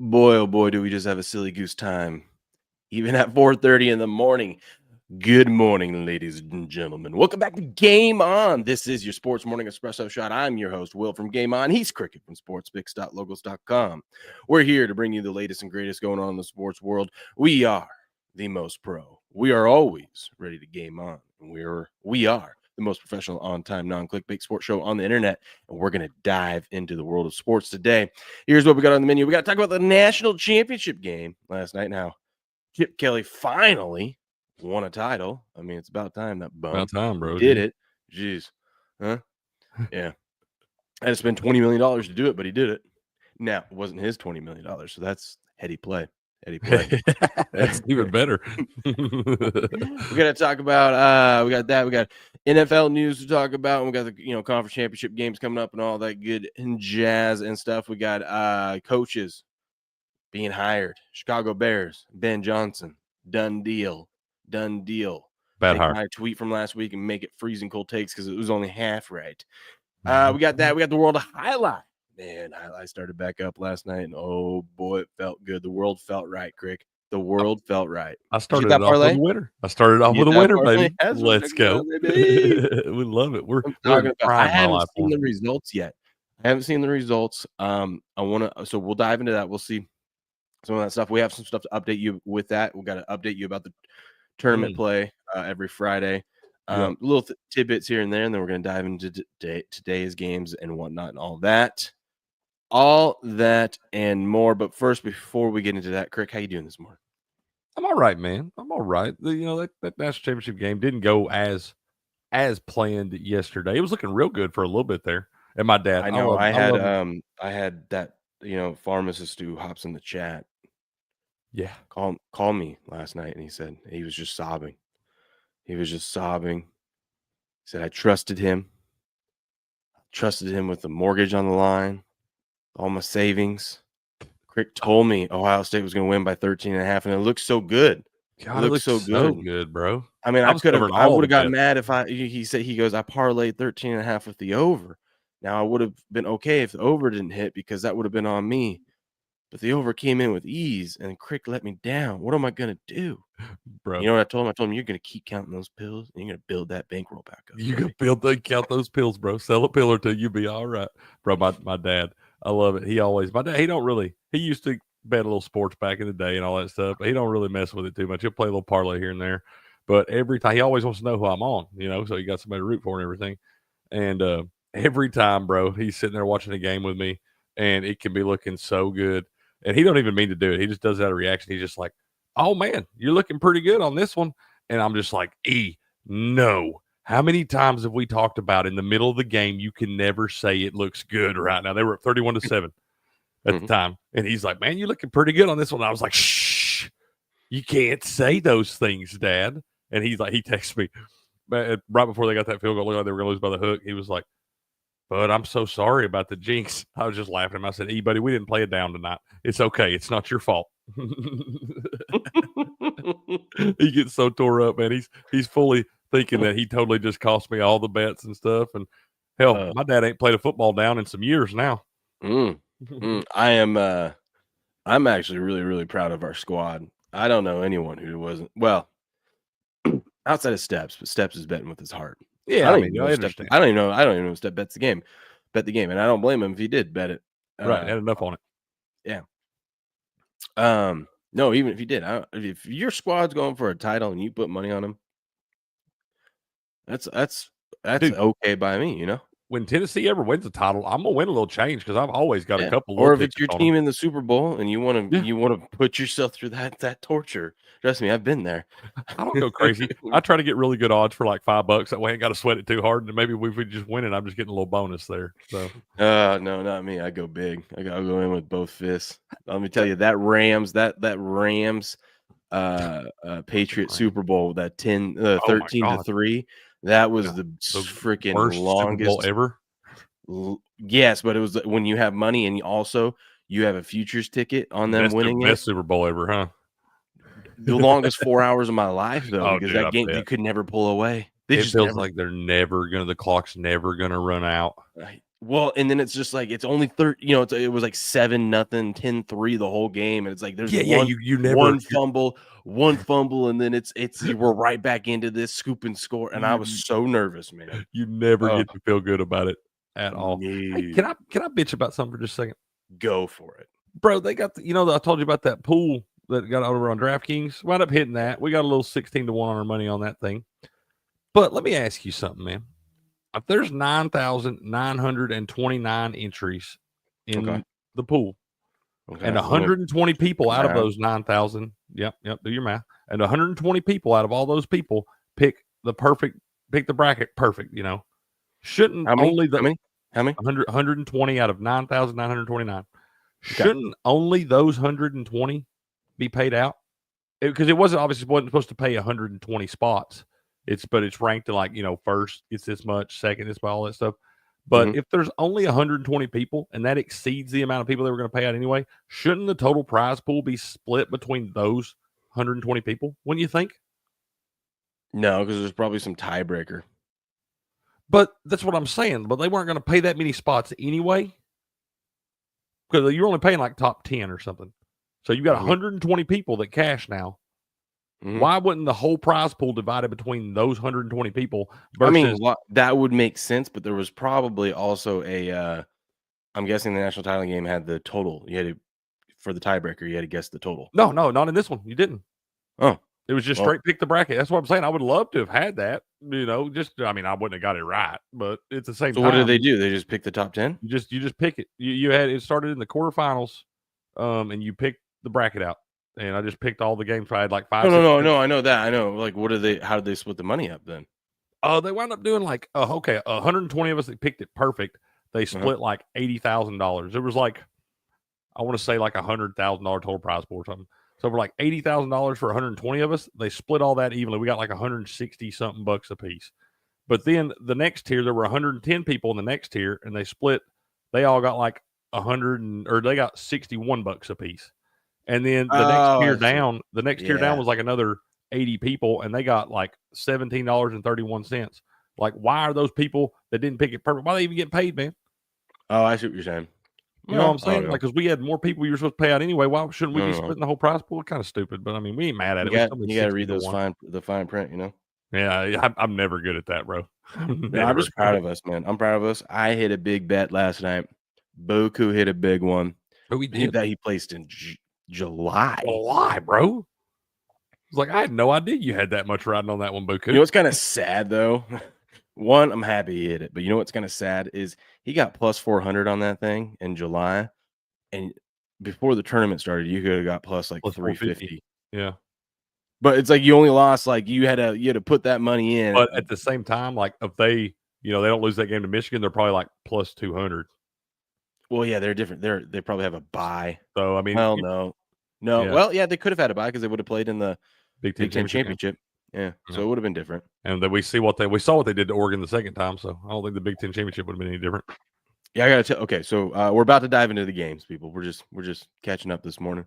Boy, oh boy, do we just have a silly goose time. Even at 4:30 in the morning. Good morning, ladies and gentlemen. Welcome back to Game On. This is your Sports Morning Espresso Shot. I'm your host, Will from Game On. He's Cricket from sportspicks.logos.com. We're here to bring you the latest and greatest going on in the sports world. We are the most pro. We are always ready to game on. We are the most professional, on-time, non-clickbait sports show on the internet, and we're going to dive into the world of sports today. Here's what we got on the menu. We got to talk about the national championship game last night. Now, Chip Kelly finally won a title. I mean, it's about time that bum About time, bro. did it. Jeez. Huh? Yeah. I had to spend $20 million to do it, but he did it. Now, it wasn't his $20 million, so that's heady play. That's even better. We're gonna talk about we got NFL news to talk about, and we got the conference championship games coming up and all that good and jazz and stuff. We got coaches being hired. Chicago Bears, Ben Johnson, done deal. Bad Take hire. my tweet from last week and make it freezing cold takes because it was only half right. We got that. We got the world of highlight. Man, highlight started back up last night, and oh boy, it felt good. The world felt right, Crick. The world felt right. I started off with a winner. Baby. Let's go. We love it. We're I haven't seen the results yet. So we'll dive into that. We'll see some of that stuff. We have some stuff to update you with that. We got to update you about the tournament play every Friday. Little tidbits here and there, and then we're going to dive into today's games and whatnot and all that and more. But first, before we get into that, Crick, how you doing this morning? I'm all right, man. I'm all right. That national championship game didn't go as planned yesterday. It was looking real good for a little bit there. And my dad, I know I had that pharmacist who hops in the chat. Yeah, call me last night, and he said he was just sobbing. He said, I trusted him with the mortgage on the line, all my savings. Crick told me Ohio State was going to win by 13.5, and it looked so good. God, it looked so good, bro. I mean, I would have got mad if he goes, I parlayed 13.5 with the over. Now I would have been okay if the over didn't hit because that would have been on me. But the over came in with ease, and Crick let me down. What am I going to do? Bro, you know what I told him? I told him, you're going to keep counting those pills, and you're going to build that bankroll back up. You can count those pills, bro. Sell a pill or two, you'll be all right. Bro, my dad, I love it. My dad, he used to bet a little sports back in the day and all that stuff, but he don't really mess with it too much. He'll play a little parlay here and there. But every time, he always wants to know who I'm on, so he got somebody to root for and everything. And every time, bro, he's sitting there watching a game with me, and it can be looking so good. And he don't even mean to do it. He just does that reaction. He's just like, oh, man, you're looking pretty good on this one. And I'm just like, no. How many times have we talked about in the middle of the game, you can never say it looks good right now? They were up 31-7 at the time. And he's like, man, you're looking pretty good on this one. I was like, shh, you can't say those things, Dad. And he's like, he texts me right before they got that field goal, looked like they were going to lose by the hook. He was like, but I'm so sorry about the jinx. I was just laughing at him. I said, buddy, we didn't play it down tonight. It's okay. It's not your fault. He gets so tore up, man. He's fully thinking that he totally just cost me all the bets and stuff. And hell, my dad ain't played a football down in some years now. I'm actually really, really proud of our squad. I don't know anyone who wasn't. Well, outside of Steps, but Steps is betting with his heart. Yeah, I don't even know if Step bet the game, and I don't blame him if he did bet it. Right, had enough on it. Yeah. No, even if you did, if your squad's going for a title and you put money on them, that's Dude, okay by me, When Tennessee ever wins a title, I'm gonna win a little change because I've always got a couple. Or if it's your team in the Super Bowl and you want to put yourself through that torture. Trust me, I've been there. I don't go crazy. I try to get really good odds for like $5. That way I ain't got to sweat it too hard. And maybe if we just win it, I'm just getting a little bonus there. So no, not me. I go big. I gotta go in with both fists. Let me tell you, that Rams Patriot Super Bowl, that 13-3. That was the freaking longest Super Bowl ever. Yes, but it was when you have money and you have a futures ticket on them winning best Super Bowl ever, huh? The longest 4 hours of my life, though, because that game you could never pull away. It feels like the clock's never gonna run out. Well, and then it's just like it's only 30. It was like 7-0, 10-3 the whole game, and it's like there's Yeah. You never one fumble, and then it's we're right back into this scoop and score, and I was you so nervous, man. you never Oh, get to feel good about it at all. Hey, no. can I bitch about something for just a second? Go for it. Bro, they got I told you about that pool that got over on DraftKings. Wound up hitting that. We got a little 16-1 on our money on that thing. But let me ask you something, man. If there's 9,929 entries in Okay. the pool, Okay. and 120 people out of math. those 9,000, yep, do your math. And 120 people out of all those people pick the bracket perfect, Shouldn't How many? only How many? How many? 120 out of 9,929. Okay. Shouldn't only those 120 be paid out? Because it wasn't supposed to pay 120 spots. But it's ranked to first gets this much, second this much, all that stuff. But if there's only 120 people and that exceeds the amount of people they were going to pay out anyway, shouldn't the total prize pool be split between those 120 people? Wouldn't you think? No, because there's probably some tiebreaker. But that's what I'm saying. But they weren't going to pay that many spots anyway, because you're only paying like top 10 or something. So you got 120 people that cash now. Why wouldn't the whole prize pool divided between those 120 people? Versus, that would make sense, but there was probably also I'm guessing the national title game had the total. For the tiebreaker, you had to guess the total. No, not in this one. You didn't. Oh, it was just straight pick the bracket. That's what I'm saying. I would love to have had that. I wouldn't have got it right, but it's the same. So what did they do? They just pick the top 10. You just pick it. You had it started in the quarterfinals, and you picked the bracket out. And I just picked all the games. I had like 5. No. I know that. I know. Like, how did they split the money up then? They wound up doing 120 of us that picked it perfect. They split like $80,000. It was like, I want to say like $100,000 total prize pool or something. So for like $80,000 for 120 of us, they split all that evenly. We got like 160 something bucks a piece. But then the next tier, there were 110 people in the next tier, and they all got like they got 61 bucks a piece. And then the next tier down was like another 80 people, and they got like $17.31. Like, why are those people that didn't pick it perfect? Why are they even getting paid, man? Oh, I see what you're saying. You know what I'm saying? Like, because we had more people you were supposed to pay out anyway. Why shouldn't we be splitting the whole prize pool? Kind of stupid, but we ain't mad at it. You got to read the fine print, Yeah, I'm never good at that, bro. I'm just proud of us, man. I'm proud of us. I hit a big bet last night. Boku hit a big one. But we did that he placed in July. July, bro. It's like, I had no idea you had that much riding on that one, Boku. You know what's kind of sad, though? One, I'm happy he hit it. But you know what's kind of sad is he got plus 400 on that thing in July. And before the tournament started, you could have got plus 350. Yeah. But it's like you only lost, you had to put that money in. But at the same time, like if they don't lose that game to Michigan, they're probably like plus 200. Well, yeah, they're different. They probably have a bye. So no. Yeah. Well, yeah, they could have had a bye because they would have played in the Big Ten championship. Yeah, so it would have been different. And then we saw what they did to Oregon the second time. So I don't think the Big Ten championship would have been any different. Yeah, I gotta tell. Okay, so we're about to dive into the games, people. We're just catching up this morning.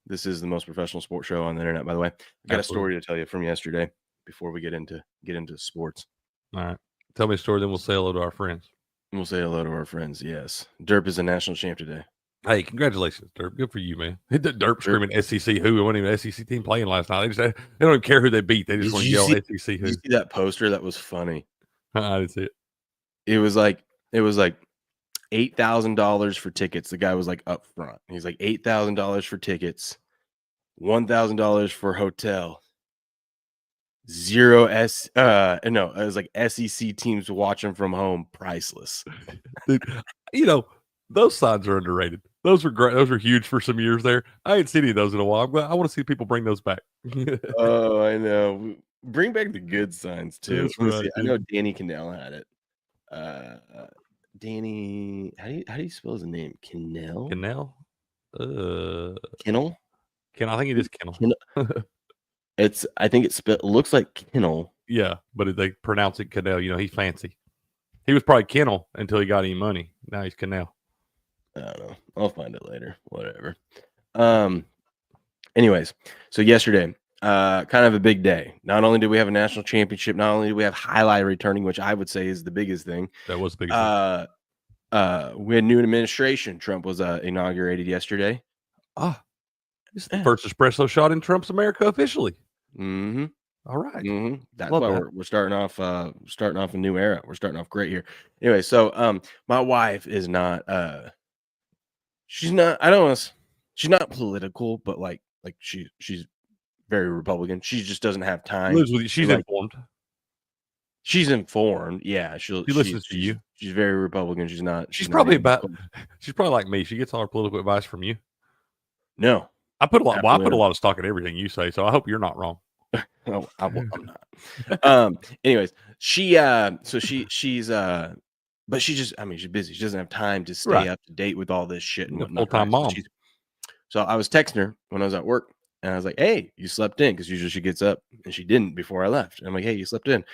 This is the most professional sports show on the internet, by the way. I got a story to tell you from yesterday before we get into sports. All right, tell me a story, then we'll say hello to our friends. We'll say hello to our friends. Yes, Derp is a national champ today. Hey, congratulations, Derp. Good for you, man. Derp screaming SEC who. It wasn't even an SEC team playing last night. They don't even care who they beat. They just want to yell SEC who. Did you see that poster? That was funny. I didn't see it. It was like $8,000 for tickets. The guy was like up front. He's like $8,000 for tickets, $1,000 for hotel. It was like SEC teams watching from home, priceless. Dude, those signs are underrated. Those were great. Those were huge for some years there. I ain't seen any of those in a while. I want to see people bring those back. Oh, I know. Bring back the good signs too. Right, I know Danny Cannell had it. Danny, how do you spell his name? Cannell? Cannell? Kennel? I think it is Kennel. I think it looks like Kennel. Yeah, but they pronounce it Cannell. He's fancy. He was probably Kennel until he got any money. Now he's Cannell. I don't know. I'll find it later. Whatever. Anyways, so yesterday kind of a big day. Not only do we have a national championship, not only do we have highlight returning, which I would say is the biggest thing. That was the biggest thing. We had new administration. Trump was inaugurated yesterday. This is the first espresso shot in Trump's America officially. Mm-hmm. All right. Mm-hmm. That's why we're starting off a new era. We're starting off great here. Anyway, so my wife is not she's not she's not political, but like she's very Republican. She just doesn't have time. Lives with you. She's informed. She's informed. Yeah, she listens to you. She's very Republican. She's not. She's probably like me. She gets all her political advice from you. No, I put a lot of stock in everything you say, so I hope you're not wrong. No, I'm not. Anyways, she's but she just, I mean, she's busy. She doesn't have time to stay up to date with all this shit and whatnot. Full-time mom. So I was texting her when I was at work, and I was like, "Hey, you slept in?" Because usually she gets up, and she didn't before I left. And I'm like, "Hey, you slept in?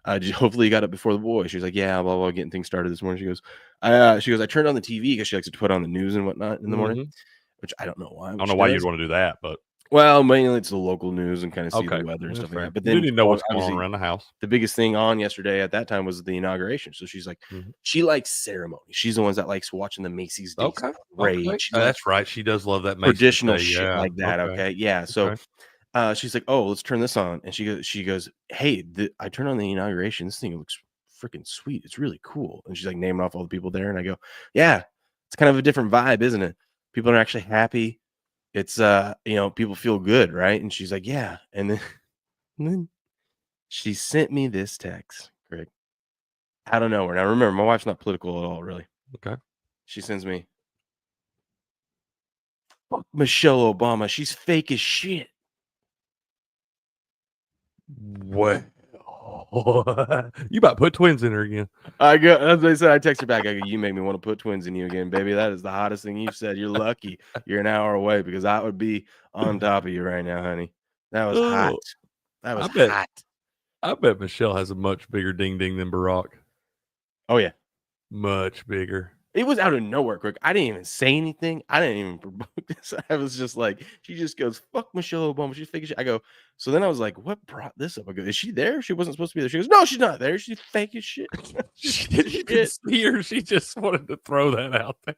Hopefully you got up before the boys." She was like, "Yeah, blah blah, getting things started this morning." She goes, I turned on the TV because she likes to put on the news and whatnot in the morning, which I don't know why. I don't know why you'd want to do that, but well, mainly it's the local news and kind of see the weather and stuff like that. But then you didn't know what's going on around the house. The biggest thing on yesterday at that time was the inauguration. So she's like, she likes ceremony. She's the ones that likes watching the Macy's Day Parade. Okay. That's right. She does love that Macy's traditional shit like that. Okay. Yeah. So she's like, "Oh, let's turn this on." And she goes, "Hey, I turned on the inauguration. This thing looks freaking sweet. It's really cool." And she's like naming off all the people there. And I go, "Yeah, it's kind of a different vibe, isn't it? People are actually happy. It's people feel good, right?" And she's like, "Yeah." And then she sent me this text, Greg, out of nowhere. Now remember, my wife's not political at all, really. Okay. She sends me, "Fuck Michelle Obama. She's fake as shit." Well, you about to put twins in her again. As I said, I text her back. I go, "You make me want to put twins in you again, baby. That is the hottest thing you've said. You're lucky you're an hour away because I would be on top of you right now, honey." That was hot. That was hot. I bet Michelle has a much bigger ding ding than Barack. Oh yeah, much bigger. It was out of nowhere, quick. I didn't even say anything. I didn't even promote this. I was just like, she just goes, "Fuck Michelle Obama. She's fake as shit." I go, so then I was like, what brought this up? I go, "Is she there? She wasn't supposed to be there." She goes, "No, she's not there. She's fake as shit." She didn't see her. She just wanted to throw that out there.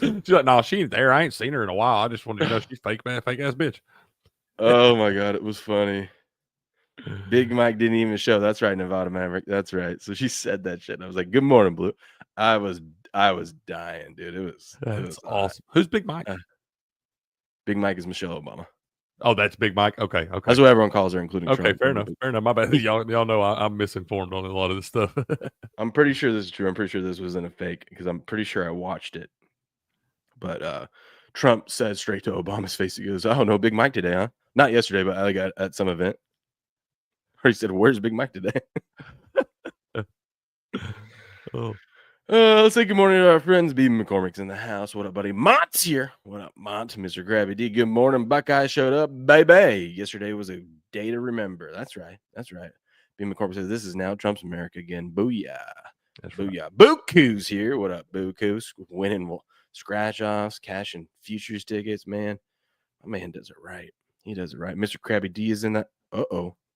She's like, "No, she ain't there. I ain't seen her in a while. I just wanted to know she's fake, man, fake ass bitch." Oh my God, it was funny. Big Mike didn't even show. That's right, Nevada Maverick. That's right. So she said that shit. And I was like, "Good morning, Blue." I was dying, dude. It was awesome. Who's Big Mike? Big Mike is Michelle Obama. Oh, that's Big Mike. Okay. That's what everyone calls her, including Trump. Fair enough. My bad. Y'all know I'm misinformed on a lot of this stuff. I'm pretty sure this is true. I'm pretty sure this wasn't a fake because I'm pretty sure I watched it. But Trump said straight to Obama's face, he goes, "Oh, no Big Mike today, huh?" Not yesterday, but I got at some event. Or he said, "Where's Big Mike today?" Let's say good morning to our friends. B. McCormick's in the house. What up, buddy? Mott's here. What up, Mott? Mr. Krabby D. Good morning. Buckeye showed up, baby. Yesterday was a day to remember. That's right. B. McCormick says, "This is now Trump's America again." Booyah. That's booyah. Right. Buku's here. What up, Buku's? Winning scratch offs, cashing futures tickets, man. My man does it right. He does it right. Mr. Krabby D is in that.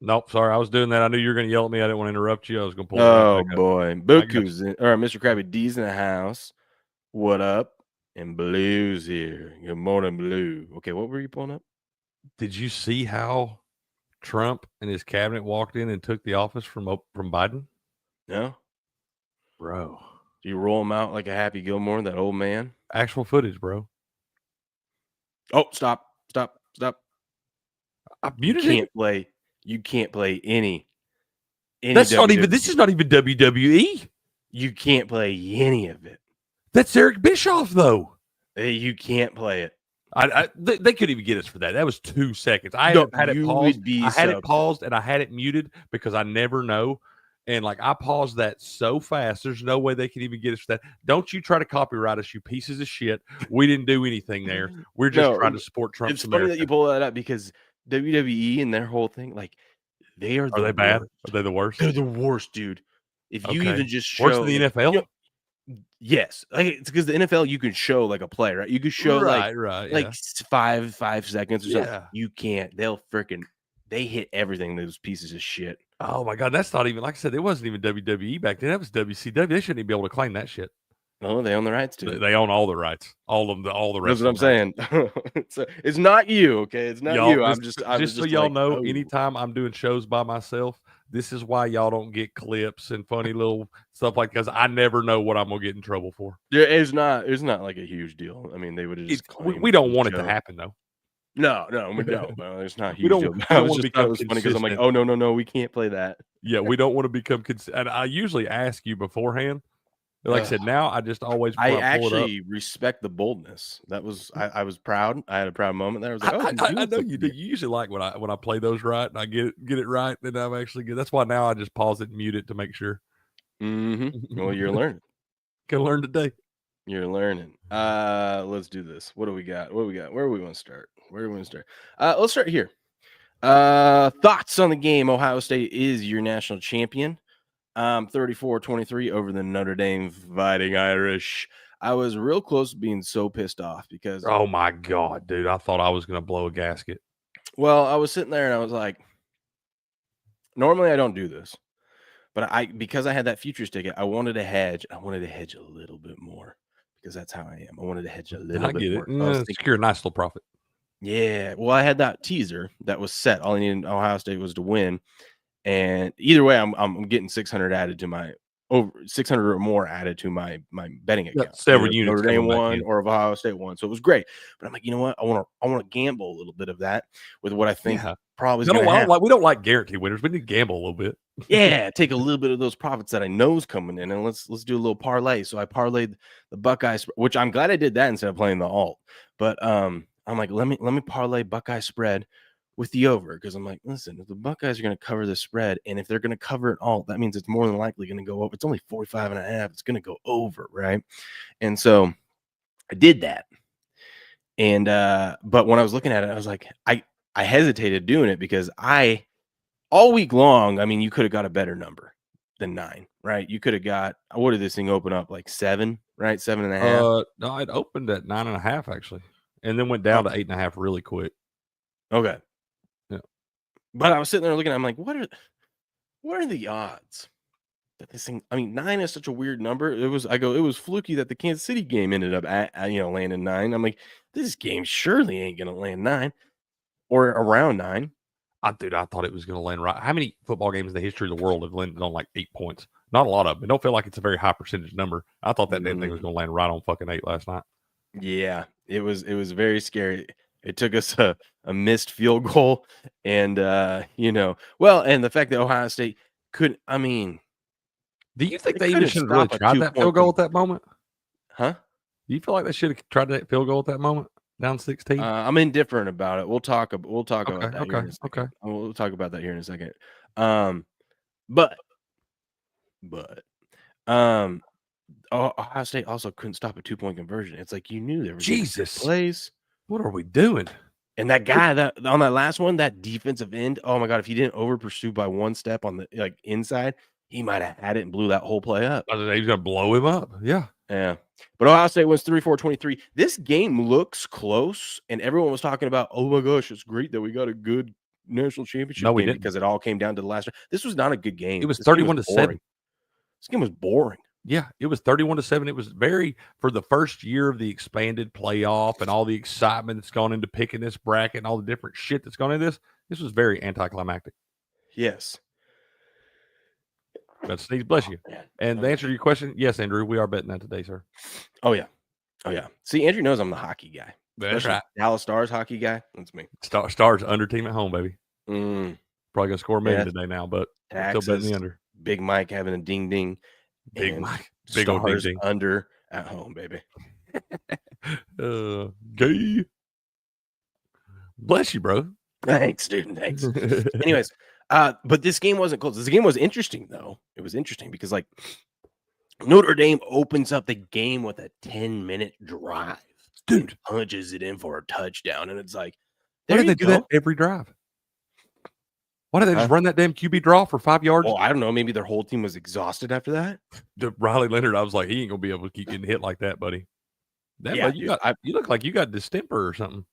Nope, sorry, I was doing that. I knew you were going to yell at me. I didn't want to interrupt you. I was going to pull. Oh boy, Buku's in, or Mr. Krabby D's in the house. What up? And Blue's here. Good morning, Blue. Okay, what were you pulling up? Did you see how Trump and his cabinet walked in and took the office from Biden? No, bro. Do you roll him out like a Happy Gilmore, that old man? Actual footage, bro. Oh, stop. I muted it. You can't play any. That's not even. This is not even WWE. You can't play any of it. That's Eric Bischoff, though. You can't play it. They couldn't even get us for that. That was 2 seconds. I had it paused. I had it paused and I had it muted because I never know. And like I paused that so fast, there's no way they can even get us for that. Don't you try to copyright us, you pieces of shit. We didn't do anything there. We're just trying to support Trump. It's funny that you pull that up because WWE and their whole thing, like they are. Are they bad? Are they the worst? They're the worst, dude. If you even just show worse than the NFL, Yes, like it's because the NFL you can show like a play, right? You could show Right, like yeah. 5 seconds or something. Yeah. You can't. They hit everything. Those pieces of shit. Oh my god, that's not even like I said, it wasn't even WWE back then. That was WCW. They shouldn't even be able to claim that shit. Oh, they own the rights to it. They own all the rights, all the That's what I'm wrestling rights. saying. It's not you, okay? It's not Y'all, you. I was just so just y'all like, know, oh, anytime I'm doing shows by myself, this is why y'all don't get clips and funny little stuff like because I never know what I'm gonna get in trouble for. yeah, it's not like a huge deal. I mean, they would have just claimed We don't the want it to show. happen though. No, we don't. No, it's not a We huge don't deal. we I don't want to thought it become was funny because I'm like, consistent. oh no, we can't play that. Yeah, we don't want to become and I usually ask you beforehand. Like I said, now I just always I before I pull it up. actually respect the boldness. That was I was proud. I had a proud moment there. I was like, oh, he's I doing know you something do. here. You usually like when I play those right and I get it right, then I'm actually good. That's why now I just pause it and mute it to make sure. Well, you're learning. Can learn today. You're learning. Let's do this. What do we got? Where do we want to start? Let's start here. Thoughts on the game. Ohio State is your national champion. 34-23 over the Notre Dame Fighting Irish. I was real close to being so pissed off because, Oh my god, dude! I thought I was gonna blow a gasket. well, I was sitting there and I was like, normally I don't do this, but because I had that futures ticket, I wanted to hedge. I wanted to hedge a little bit more because that's how I am. I wanted to hedge a little I bit get it. more. So I was thinking, Secure a nice little profit. yeah. Well, I had that teaser that was set. All I needed in Ohio State was to win. And either way, I'm getting 600 added to my over 600 or more added to my betting account. Several Either units Notre Dame coming back won in. or if Ohio State won. So it was great. But I'm like, you know what? I want to gamble a little bit of that with what I think probably is going to happen. We don't like guarantee winners. We need to gamble a little bit. Yeah, take a little bit of those profits that I know is coming in, and let's do a little parlay. So I parlayed the Buckeyes, which I'm glad I did that instead of playing the alt. But I'm like, let me parlay Buckeye spread with the over because I'm like, listen, if the Buckeyes are going to cover the spread, and if they're going to cover it all, that means it's more than likely going to go up. It's only 45.5. It's going to go over, right? And so I did that. And but when I was looking at it, I was like, I hesitated doing it because all week long, I mean, you could have got a better number than 9, right? You could have got, what did this thing open up, like 7, right? 7.5. No, it opened at 9.5 actually, and then went down to 8.5 really quick. Okay. Yeah. But I was sitting there looking, I'm like, what are the odds that this thing, I mean, 9 is such a weird number. It was fluky that the Kansas City game ended up landing 9. I'm like, this game surely ain't gonna land 9 or around 9. I thought it was going to land right. How many football games in the history of the world have landed on like 8 points? Not a lot of them. It don't feel like it's a very high percentage number. I thought that damn thing was going to land right on fucking 8 last night. Yeah, it was very scary. It took us a missed field goal, and and the fact that Ohio State couldn't. I mean, do you think they they even should have really tried that field goal at that moment? Huh? Do you feel like they should have tried that field goal at that moment? Down 16? I'm indifferent about it. We'll talk about that here in a second. Okay. We'll talk about that here in a second. But Ohio State also couldn't stop a 2-point conversion. It's like you knew there was Jesus plays. What are we doing? And that guy that on that last one, that defensive end, oh my god, if he didn't over pursue by one step on the inside, he might have had it and blew that whole play up. He's gonna blow him up. Yeah. Yeah. But Ohio State wins 34-23. This game looks close, and everyone was talking about, oh my gosh, it's great that we got a good national championship game because it all came down to the last. This was not a good game. It was 31-7. This game was boring. Yeah, it was 31-7. It was very, for the first year of the expanded playoff and all the excitement that's gone into picking this bracket and all the different shit that's gone into this was very anticlimactic. Yes. Got to sneeze, bless you. And the answer to your question, yes, Andrew, we are betting that today, sir. Oh yeah. See, Andrew knows I'm the hockey guy. That's right. Dallas Stars hockey guy. That's me. Stars under team at home, baby. Probably gonna score a million today now, but Taxes, still betting the under. Big Mike having a ding ding. Big Mike. Big old ding ding. Under at home, baby. Gay. Bless you, bro. Thanks, dude. Thanks. Anyways, but this game wasn't close. This game was interesting, though. It was interesting because, like, Notre Dame opens up the game with a 10-minute drive. Dude punches it in for a touchdown, and it's like, there you go. Every drive. Why did they just run that damn QB draw for 5 yards? Well, I don't know. Maybe their whole team was exhausted after that. Riley Leonard, I was like, he ain't gonna be able to keep getting hit like that, buddy. Buddy, you look like you got distemper or something.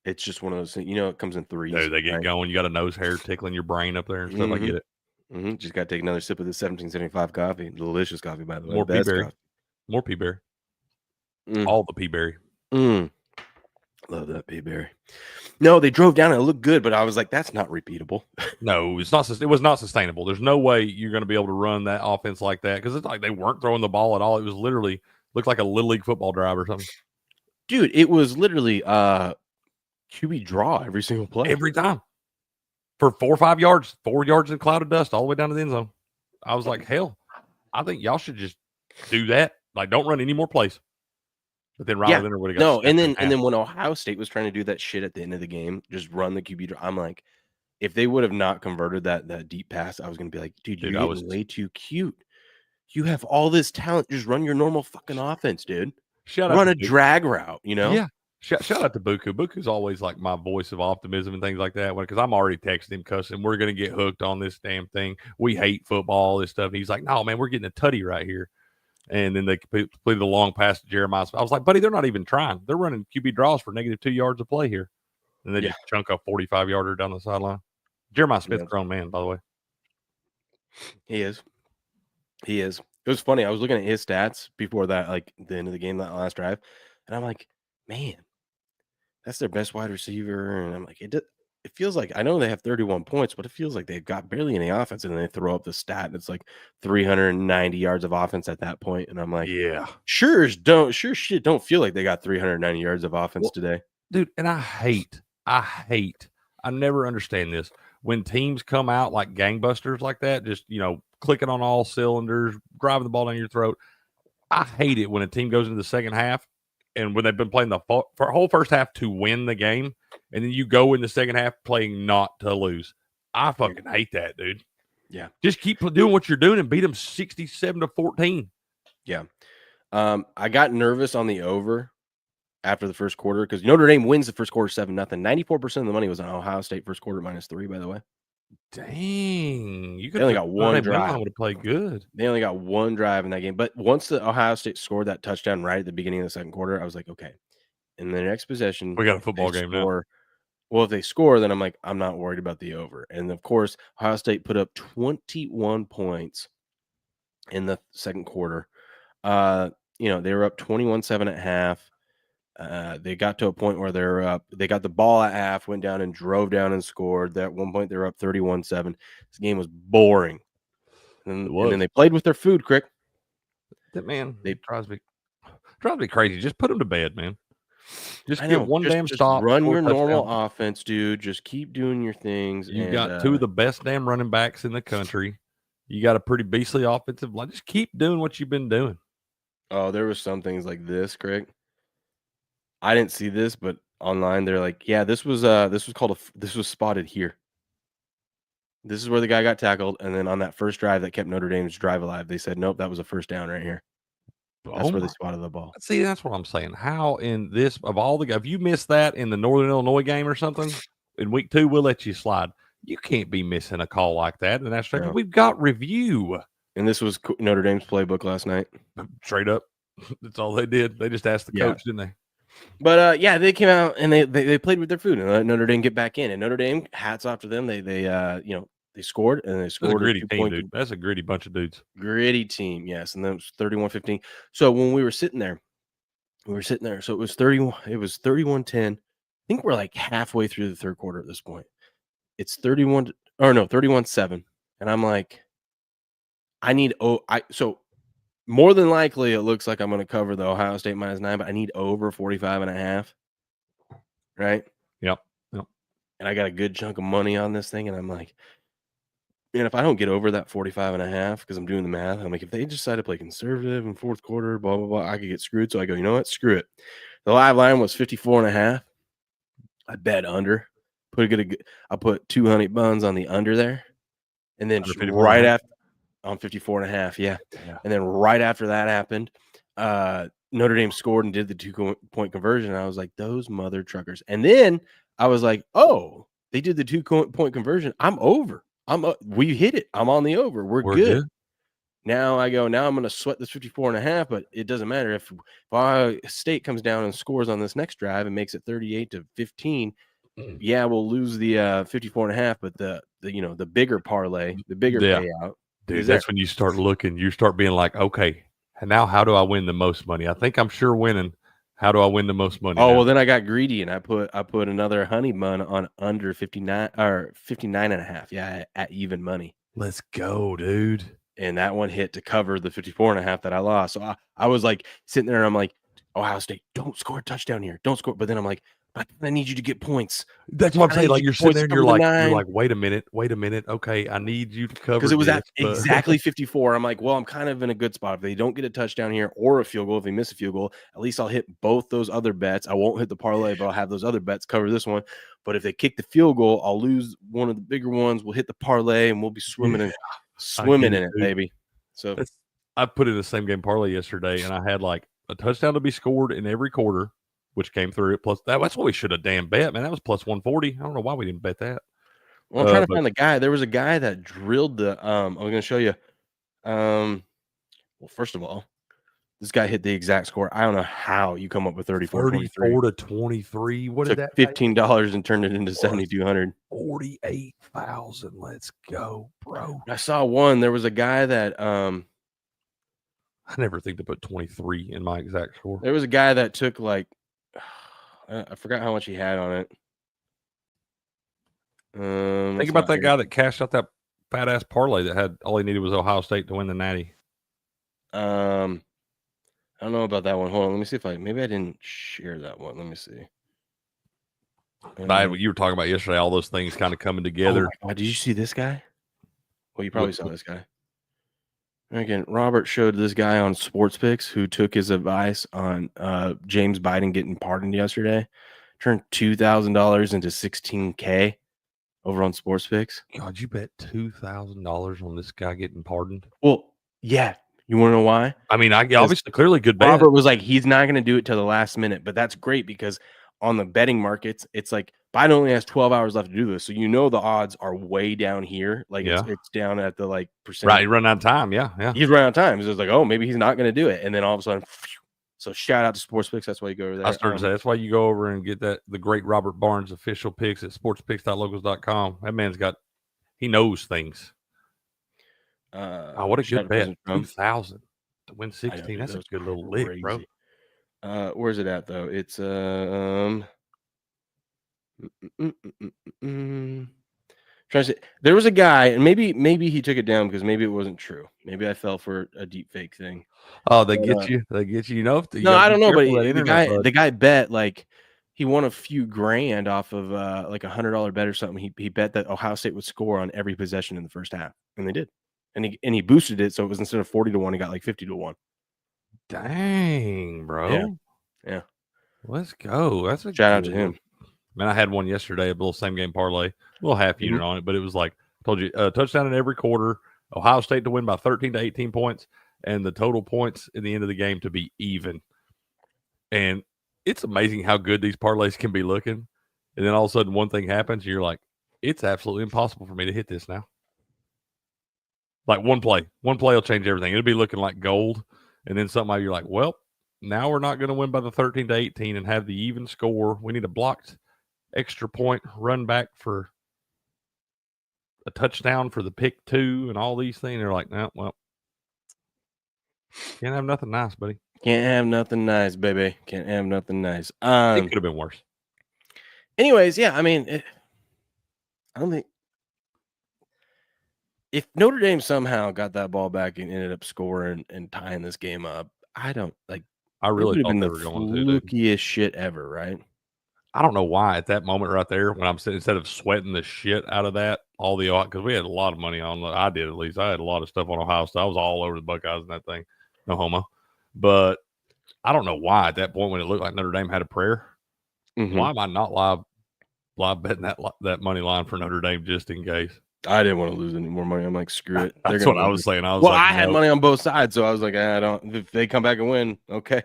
It's just one of those things. It comes in threes. Dude, they get going. You got a nose hair tickling your brain up there and stuff. I get it. Just got to take another sip of this 1775 coffee. Delicious coffee, by the way. More P-berry. More P-berry. All the P-berry. Love that P-berry. No, they drove down and it looked good, but I was like, that's not repeatable. No, it's not. It was not sustainable. There's no way you're going to be able to run that offense like that because it's like they weren't throwing the ball at all. It was literally looked like a little league football drive or something. Dude, it was literally QB draw every single play. Every time. For 4 or 5 yards, 4 yards in cloud of dust all the way down to the end zone. I was like, hell, I think y'all should just do that. Like, don't run any more plays. But then Riley Leonard would have got and then when Ohio State was trying to do that shit at the end of the game, just run the QB draw. I'm like, if they would have not converted that deep pass, I was going to be like, dude, you're getting way too cute. You have all this talent. Just run your normal fucking offense, dude. Run a drag route, Yeah. Shout out to Buku. Buku's always like my voice of optimism and things like that. Because I'm already texting him, cussing. We're going to get hooked on this damn thing. We hate football, this stuff. And he's like, no, man, we're getting a tutty right here. And then they completed the long pass to Jeremiah. I was like, buddy, they're not even trying. They're running QB draws for -2 yards of play here. And they just chunk a 45-yarder down the sideline. Jeremiah Smith's a grown man, by the way. He is. It was funny. I was looking at his stats before that, like the end of the game, that last drive. And I'm like, man, that's their best wide receiver. And I'm like, it feels like, I know they have 31 points, but it feels like they've got barely any offense. And then they throw up the stat and it's like 390 yards of offense at that point. And I'm like, yeah, sure shit don't feel like they got 390 yards of offense today. Dude, and I never understand this. When teams come out like gangbusters like that, just, clicking on all cylinders, driving the ball down your throat. I hate it when a team goes into the second half and when they've been playing the whole first half to win the game, and then you go in the second half playing not to lose. I fucking hate that, dude. Yeah. Just keep doing what you're doing and beat them 67-14. Yeah. I got nervous on the over after the first quarter because Notre Dame wins the first quarter 7-0. 94% of the money was on Ohio State first quarter -3, by the way. Dang. They only got one drive. Would have played good. They only got one drive in that game. But once the Ohio State scored that touchdown right at the beginning of the second quarter, I was like, okay. In the next possession, we got a football game now. Well, if they score, then I'm like, I'm not worried about the over. And of course, Ohio State put up 21 points in the second quarter. They were up 21-7 at half. They got to a point where they're up. They got the ball at half, went down and drove down and scored. At one point, they were up 31-7. This game was boring. And then they played with their food, Crick. That man, it drives me crazy. Just put them to bed, man. Just get one damn stop. Run your normal offense, dude. Just keep doing your things. You got two of the best damn running backs in the country. You got a pretty beastly offensive line. Just keep doing what you've been doing. Oh, there was some things like this, Craig. I didn't see this, but online they're like, yeah, this was spotted here. This is where the guy got tackled, and then on that first drive that kept Notre Dame's drive alive, they said, nope, that was a first down right here. That's where they spotted the ball. See, that's what I'm saying. How in this of all the, if you missed that in the Northern Illinois game or something in week 2, we'll let you slide. You can't be missing a call like that. And that's right. We've got review. And this was Notre Dame's playbook last night. Straight up. That's all they did. They just asked the coach, didn't they? But they came out and they played with their food and let Notre Dame get back in. And Notre Dame, hats off to them. They scored and they scored. That's a gritty team, dude. That's a gritty bunch of dudes. Gritty team, yes. And then it was 31-15. So when we were sitting there. So it was 31. It was 31-10. I think we're like halfway through the third quarter at this point. It's 31-7. And I'm like, so more than likely it looks like I'm going to cover the Ohio State -9, but I need over 45.5. Right? Yep. And I got a good chunk of money on this thing. And I'm like, man, if I don't get over that 45.5, because I'm doing the math, I'm like, if they decide to play conservative in fourth quarter, blah, blah, blah, I could get screwed. So I go, you know what? Screw it. The live line was 54.5. I bet under. I put 200 buns on the under there. And then right after on 54.5. Yeah. And then right after that happened, Notre Dame scored and did the 2-point conversion. And I was like, those mother truckers. And then I was like, oh, They did the 2-point conversion. I'm over. We hit it. I'm on the over. We're good. Now I go, now I'm going to sweat this 54.5, but it doesn't matter. If Ohio State comes down and scores on this next drive and makes it 38-15, yeah, we'll lose the 54.5, but the bigger parlay, the bigger payout. Dude, that's when you start looking, you start being like, okay, now how do I win the most money? I think I'm sure winning. How do I win the most money? Oh, well, then I got greedy and I put another honey bun on under 59 or 59.5. Yeah, at even money. Let's go, dude. And that one hit to cover the 54.5 that I lost. So I was like sitting there and I'm like, Ohio State, don't score a touchdown here. Don't score. But then I'm like, I need you to get points. That's what I'm saying. Like you're sitting there and you're like, wait a minute. Okay, I need you to cover because it was at exactly 54. I'm like, well, I'm kind of in a good spot. If they don't get a touchdown here or a field goal, if they miss a field goal, at least I'll hit both those other bets. I won't hit the parlay, but I'll have those other bets cover this one. But if they kick the field goal, I'll lose one of the bigger ones. We'll hit the parlay and we'll be swimming in it, baby. So I put in the same game parlay yesterday, and I had like a touchdown to be scored in every quarter, which came through it. Plus that's what we should have damn bet, man. That was plus 140. I don't know why we didn't bet that. Well, I'm trying to find the guy. There was a guy that drilled the. I'm going to show you. Well, first of all, this guy hit the exact score. I don't know how you come up with 34-23. What did that? $15 and turned it into 7,200. 48,000. Let's go, bro. I saw one. There was a guy that. I never think to put 23 in my exact score. There was a guy that took like. I forgot how much he had on it. Think about that guy that cashed out that fat ass parlay that had all he needed was Ohio State to win the Natty. I don't know about that one. Hold on, let me see if maybe I didn't share that one. Let me see. You were talking about yesterday, all those things kind of coming together. Oh, did you see this guy? Well, you probably saw this guy. Again, Robert showed this guy on Sports Picks who took his advice on James Biden getting pardoned yesterday. Turned $2,000 into $16K over on Sports Picks. God, you bet $2,000 on this guy getting pardoned? Well, yeah. You want to know why? I mean, obviously, clearly good bet. Robert was like, he's not going to do it till the last minute, but that's great because on the betting markets, it's like Biden only has 12 hours left to do this. So, the odds are way down here. Like it's down at the percent. Right. He run out of time. Yeah. He's run out of time. So it's like, oh, maybe he's not going to do it. And then all of a sudden, so shout out to Sports Picks. That's why you go over there. I started to say, that's why you go over and get the great Robert Barnes official picks at sportspicks.locals.com. That man's he knows things. What a good bet. 2,000 to win 16. That's a good little lick, bro. Where's it at though? It's trying to say, there was a guy, and maybe he took it down because maybe it wasn't true. Maybe I fell for a deep fake thing. Oh, they get you. They get you. No, I don't know, but the guy bet like he won a few grand off of like $100 bet or something. He bet that Ohio State would score on every possession in the first half, and they did. And he boosted it, so it was instead of 40-1, he got like 50-1. Dang, bro. Yeah. Let's go. That's a shout out to him. Man, I had one yesterday, a little same game parlay, a little half unit on it, but it was like I told you, touchdown in every quarter, Ohio State to win by 13 to 18 points, and the total points in the end of the game to be even. And it's amazing how good these parlays can be looking. And then all of a sudden one thing happens, and you're like, it's absolutely impossible for me to hit this now. Like one play will change everything. It'll be looking like gold. And then somehow you're like, well, now we're not going to win by the 13 to 18 and have the even score. We need a blocked extra point run back for a touchdown for the pick 2 and all these things. They're like, no, well, can't have nothing nice, buddy. Can't have nothing nice, baby. Can't have nothing nice. It could have been worse. Anyways, yeah, I mean, I don't think if Notre Dame somehow got that ball back and ended up scoring and tying this game up, I really thought they were going to. The flukiest shit ever, right? I don't know why at that moment right there when I'm sitting, instead of sweating the shit out of that, because we had a lot of money on. I did, at least. I had a lot of stuff on Ohio State. I was all over the Buckeyes and that thing. No homo. But I don't know why at that point when it looked like Notre Dame had a prayer. Mm-hmm. Why am I not live betting that money line for Notre Dame just in case? I didn't want to lose any more money. I'm like, screw it. That's what I was saying. I had money on both sides, so I was like, if they come back and win, okay.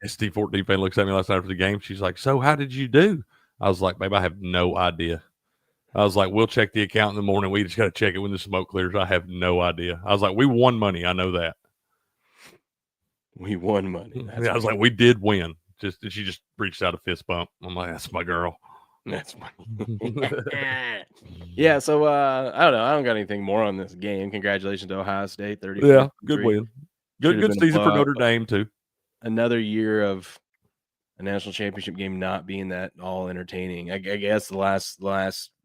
Steve 14 fan looks at me last night after the game. She's like, so how did you do? I was like, babe, I have no idea. I was like, we'll check the account in the morning. We just got to check it when the smoke clears. I have no idea. I was like, we won money. I know that. We won money. I was like, we did win. She just reached out a fist bump. I'm like, that's my girl. That's money. Yeah, so I don't know. I don't got anything more on this game. Congratulations to Ohio State, 30. Yeah, good win. Good season for Notre Dame too. Another year of a national championship game not being that all entertaining. I guess the last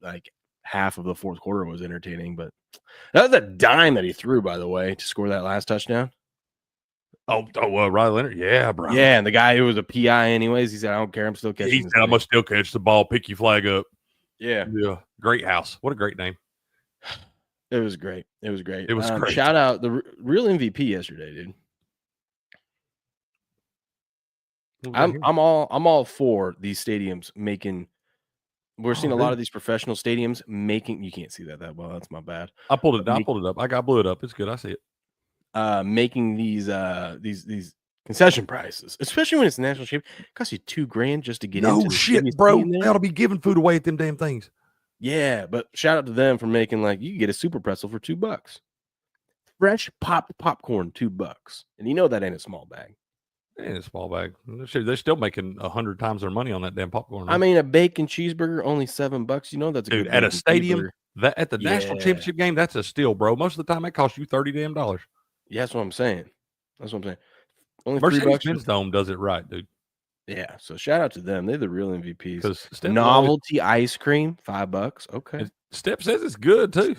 like half of the fourth quarter was entertaining, but that was a dime that he threw, by the way, to score that last touchdown. Riley Leonard, yeah, bro. Yeah, and the guy who was a PI anyways, he said, "I don't care, I'm still catching." He said, "I must still catch the ball, pick your flag up." Yeah. Great house. What a great name. It was great. It was great. Great. Shout out the real MVP yesterday, dude. I'm all for these stadiums making. We're seeing a lot of these professional stadiums making. You can't see that well. That's my bad. I pulled it up. I blew it up. It's good. I see it. Making these concession prices, especially when it's national championship, it costs you $2,000 just to get into. No shit, bro. They ought to be giving food away at them damn things. Yeah, but shout out to them for making you can get a super pretzel for $2. Fresh popped popcorn, $2, and you know that ain't a small bag. In a small bag. They're still making 100 times their money on that damn popcorn. Right? I mean, a bacon cheeseburger only $7. You know that's a good at a stadium. At the national championship game, that's a steal, bro. Most of the time, that costs you $30 damn. Yeah, that's what I'm saying. Only Mercedes-Benz Dome does it right, dude. Yeah, so shout out to them. They're the real MVPs. Because novelty ice cream, $5. Okay. Step says it's good too.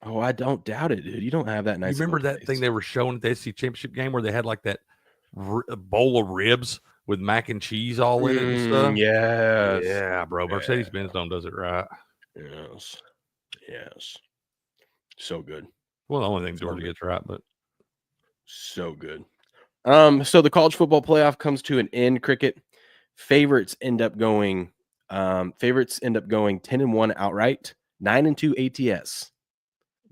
Oh, I don't doubt it, dude. You don't have that nice. You remember that thing they were showing at the SEC championship game where they had like that bowl of ribs with mac and cheese all in it and stuff? Yes. Yeah, bro. Mercedes-Benz Dome does it right. Yes. So good. Well, the only thing Georgia gets right, but so good. So the college football playoff comes to an end. Cricket favorites end up going 10-1 outright, 9-2 ATS.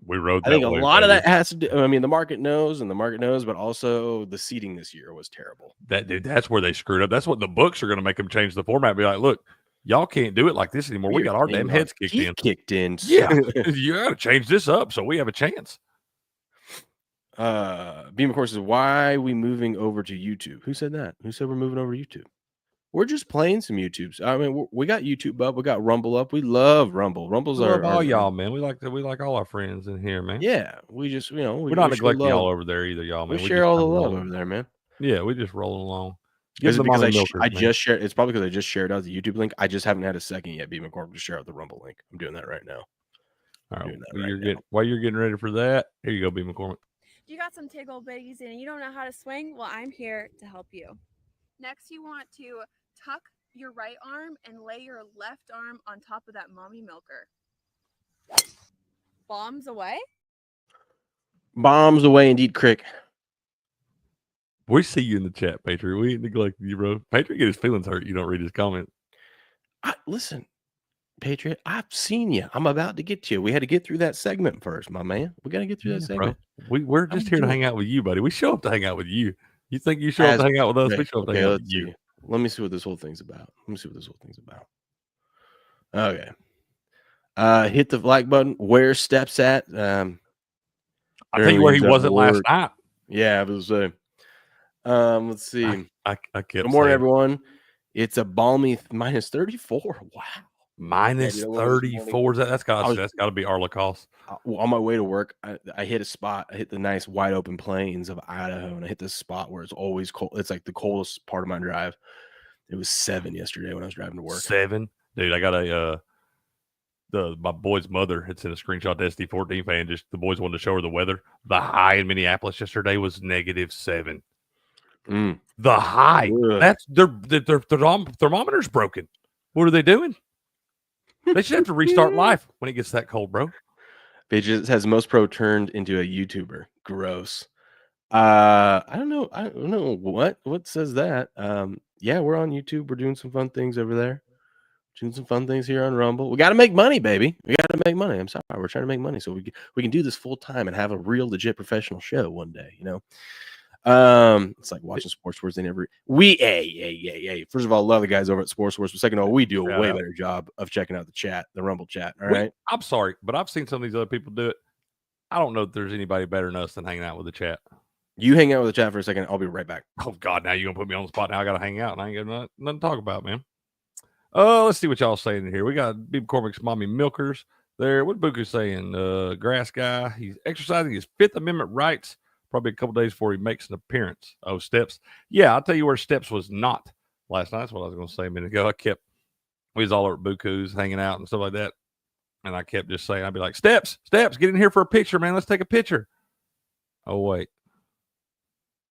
We rode that. I think a lot of that has to do. I mean, the market knows, but also the seeding this year was terrible. That's where they screwed up. That's what the books are going to make them change the format. Be like, look, y'all can't do it like this anymore. We got our damn heads kicked in. Yeah, you got to change this up so we have a chance. Beam, of course, is why we moving over to YouTube. Who said that? Who said we're moving over to YouTube? We're just playing some YouTubes. I mean, we got YouTube up, we got Rumble up. We love Rumble. Rumble's all y'all, man. We like all our friends in here, man. Yeah, we just we're not neglecting y'all over there either, y'all, man. We share all the love over there, man. Yeah, we just rolling along. Is it because I just shared? It's probably because I just shared out the YouTube link. I just haven't had a second yet, Beam McCormick, to share out the Rumble link. I'm doing that right now. All right, while you're getting ready for that, here you go, Beam McCormick. You got some tickle bitties and you don't know how to swing? Well, I'm here to help you. Next, you want to tuck your right arm and lay your left arm on top of that mommy milker. Bombs away? Bombs away, indeed, Crick. We see you in the chat, Patriot. We ain't neglecting you, bro. Patriot get his feelings hurt. You don't read his comment. Listen, Patriot, I've seen you. I'm about to get to you. We had to get through that segment first, my man. We got to get through that segment. Bro. We're just here to hang out with you, buddy. We show up to hang out with you. You think you show up to hang out with us? We show up to hang out with you. Let me see what this whole thing's about. Okay. Hit the like button. Where Steps at? I'll tell you where he wasn't last night. Yeah, it was. Let's see. I kept Good morning, everyone. It's a balmy minus 34. Wow. Minus 34. That's got to be our Lacoste. On my way to work, I hit a spot. I hit the nice wide open plains of Idaho, and I hit this spot where it's always cold. It's like the coldest part of my drive. It was 7 yesterday when I was driving to work. 7, dude. I got my boy's mother had sent a screenshot to SD14 fan. Just the boys wanted to show her the weather. The high in Minneapolis yesterday was -7. The high. Ugh. That's their thermometer's broken. What are they doing? They should have to restart life when it gets that cold, bro. Page has most pro turned into a YouTuber. Gross. I don't know what says that. Yeah, we're on YouTube. We're doing some fun things over there. Doing some fun things here on Rumble. We got to make money, baby. We got to make money. I'm sorry. We're trying to make money so we can do this full time and have a real legit professional show one day, you know. It's like watching Sports Wars. They never hey. First of all, love the guys over at Sports Wars. But second of all, we do a way better job of checking out the chat, the Rumble chat. All right. I'm sorry, but I've seen some of these other people do it. I don't know if there's anybody better than us than hanging out with the chat. You hang out with the chat for a second. I'll be right back. Oh God, now you're gonna put me on the spot. Now I gotta hang out and I ain't got nothing to talk about, man. Let's see what y'all saying in here. We got B. McCormick's mommy milkers there. What Buku saying? Grass guy. He's exercising his Fifth Amendment rights. Probably a couple days before he makes an appearance. Oh, Steps. Yeah, I'll tell you where Steps was not last night. That's what I was going to say a minute ago. We was all over at Buku's hanging out and stuff like that. And I kept just saying, I'd be like, Steps, get in here for a picture, man. Let's take a picture. Oh, wait.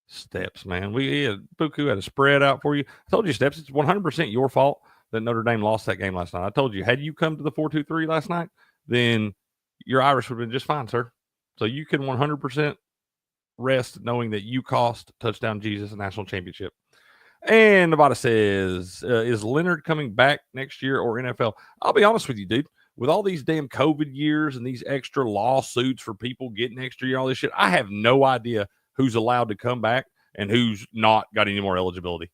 Steps, man. Buku had a spread out for you. I told you, Steps, it's 100% your fault that Notre Dame lost that game last night. I told you, had you come to the 4-2-3 last night, then your Irish would have been just fine, sir. So you can 100% rest knowing that you cost Touchdown Jesus a national championship. And Nevada says, is Leonard coming back next year or NFL? I'll be honest with you, dude. With all these damn COVID years and these extra lawsuits for people getting extra year, all this shit, I have no idea who's allowed to come back and who's not got any more eligibility.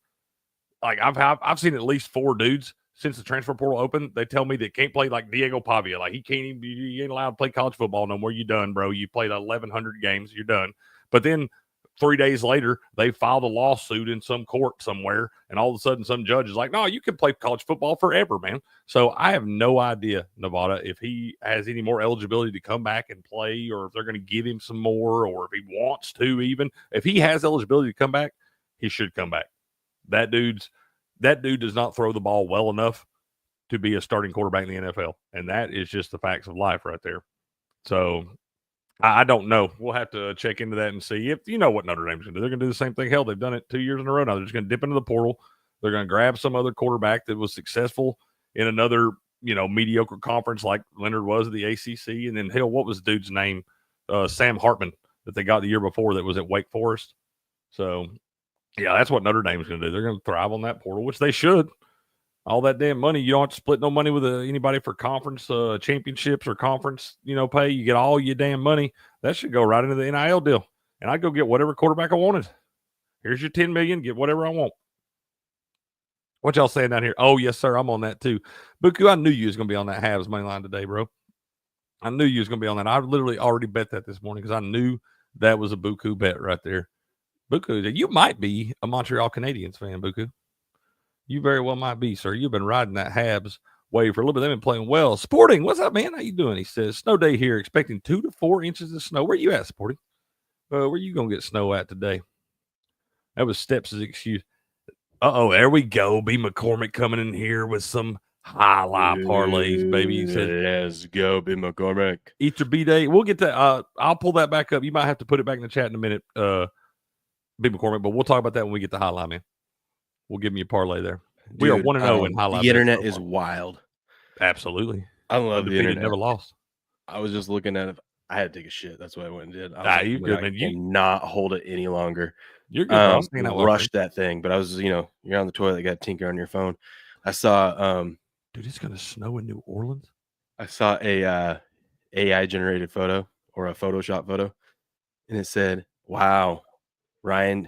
Like I've seen at least 4 dudes since the transfer portal opened. They tell me they can't play, like Diego Pavia. Like he ain't allowed to play college football no more. You done, bro. You played 1,100 games. You're done. But then 3 days later, they filed a lawsuit in some court somewhere, and all of a sudden some judge is like, no, you can play college football forever, man. So I have no idea, Nevada, if he has any more eligibility to come back and play, or if they're going to give him some more, or if he wants to even. If he has eligibility to come back, he should come back. That dude does not throw the ball well enough to be a starting quarterback in the NFL, and that is just the facts of life right there. So I don't know. We'll have to check into that and see if you know what Notre Dame's going to do. They're going to do the same thing. Hell, they've done it 2 years in a row now. They're just going to dip into the portal. They're going to grab some other quarterback that was successful in another, mediocre conference like Leonard was at the ACC. And then, hell, what was the dude's name? Sam Hartman that they got the year before that was at Wake Forest. So, yeah, that's what Notre Dame's going to do. They're going to thrive on that portal, which they should. All that damn money, you don't have to split no money with anybody for conference championships or conference, pay. You get all your damn money. That should go right into the NIL deal. And I'd go get whatever quarterback I wanted. Here's your $10 million. Get whatever I want. What y'all saying down here? Oh, yes, sir. I'm on that too. Buku, I knew you was going to be on that Habs money line today, bro. I knew you was going to be on that. I literally already bet that this morning because I knew that was a Buku bet right there. Buku, you might be a Montreal Canadiens fan, Buku. You very well might be, sir. You've been riding that Habs wave for a little bit. They've been playing well. Sporting, what's up, man? How you doing? He says, snow day here, expecting 2 to 4 inches of snow. Where you at, Sporting? Where you going to get snow at today? That was Steps' excuse. Uh-oh, there we go. B. McCormick coming in here with some highlight parlays, baby. He said, let's go, B. McCormick. Easter B-Day. We'll get that. I'll pull that back up. You might have to put it back in the chat in a minute, B. McCormick, but we'll talk about that when we get to highlight, man. We'll give me a parlay there. We are 1-0 in highlight. The internet is wild. Absolutely. I love the internet. Never lost. I was just looking at it. I had to take a shit. That's what I went and did. You're good, man. You cannot hold it any longer. You're good. Rushed that thing, but I was, you're on the toilet, you got tinker on your phone. I saw, dude, it's gonna snow in New Orleans. I saw a AI generated photo or a Photoshop photo, and it said, "Wow, Ryan."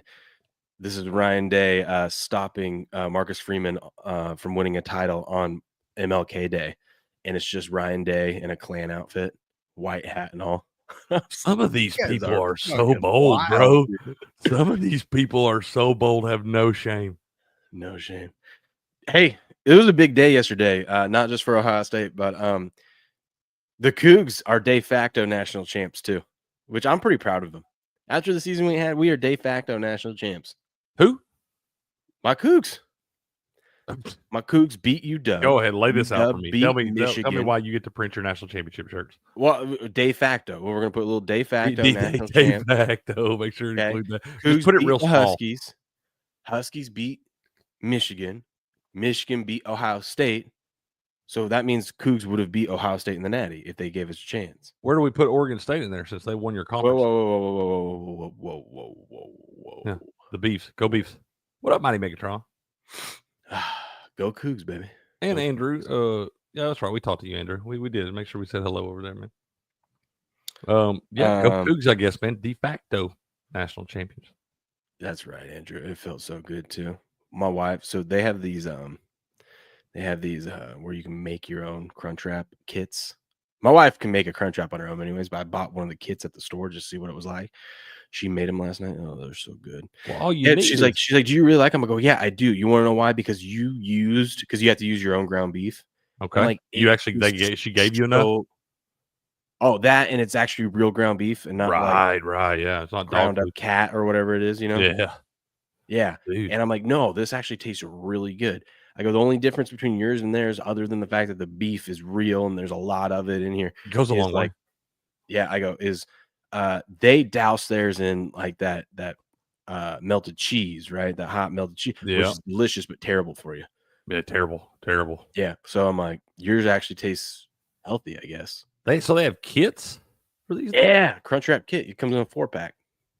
This is Ryan Day stopping Marcus Freeman from winning a title on MLK Day. And it's just Ryan Day in a Klan outfit, white hat and all. Some of these people are so bold, bro. Some of these people are so bold, have no shame. No shame. Hey, it was a big day yesterday, not just for Ohio State, but the Cougs are de facto national champs too, which I'm pretty proud of them. After the season we had, we are de facto national champs. Who? My Cougs. My Cougs beat UW. Go ahead, lay this out for me. Tell me why you get to print your national championship shirts. Well, de facto. Well, we're gonna put a little de facto national champ. De facto. Make sure you include that. Cougs just put it real small. Huskies. Huskies beat Michigan. Michigan beat Ohio State. So that means Cougs would have beat Ohio State in the Natty if they gave us a chance. Where do we put Oregon State in there since they won your conference? Whoa. Yeah, the Beefs. Go Beefs. What up, Mighty Megatron? Go Cougs, baby. And Andrew. Yeah, that's right. We talked to you, Andrew. We did. Make sure we said hello over there, man. Go Cougs, I guess, man. De facto national champions. That's right, Andrew. It felt so good too. My wife, so they have these where you can make your own Crunchwrap kits. My wife can make a Crunchwrap on her own anyways, but I bought one of the kits at the store just to see what it was like. She made them last night. Oh, they're so good. Well, all you Yeah, need she's is like, "Do you really like them?" I go, "Yeah, I do." You want to know why? Because you have to use your own ground beef. And okay. like You it actually is she gave you enough. Oh, that and it's actually real ground beef and not like Right. Yeah, it's not dog ground up food. cat or whatever it is, you know? Yeah, Yeah. dude, And I'm like, "No, this actually tastes really good." I go, "The only difference between yours and theirs, other than the fact that the beef is real and there's a lot of it in here, it goes a is long way. like," yeah, I go, "is they douse theirs in like that melted cheese, right? That hot melted cheese, which Yeah, is delicious but terrible for you." yeah, terrible. Yeah. So I'm like, "Yours actually tastes healthy, I guess." They have kits for these things? Yeah, Crunchwrap kit. It comes in a 4-pack.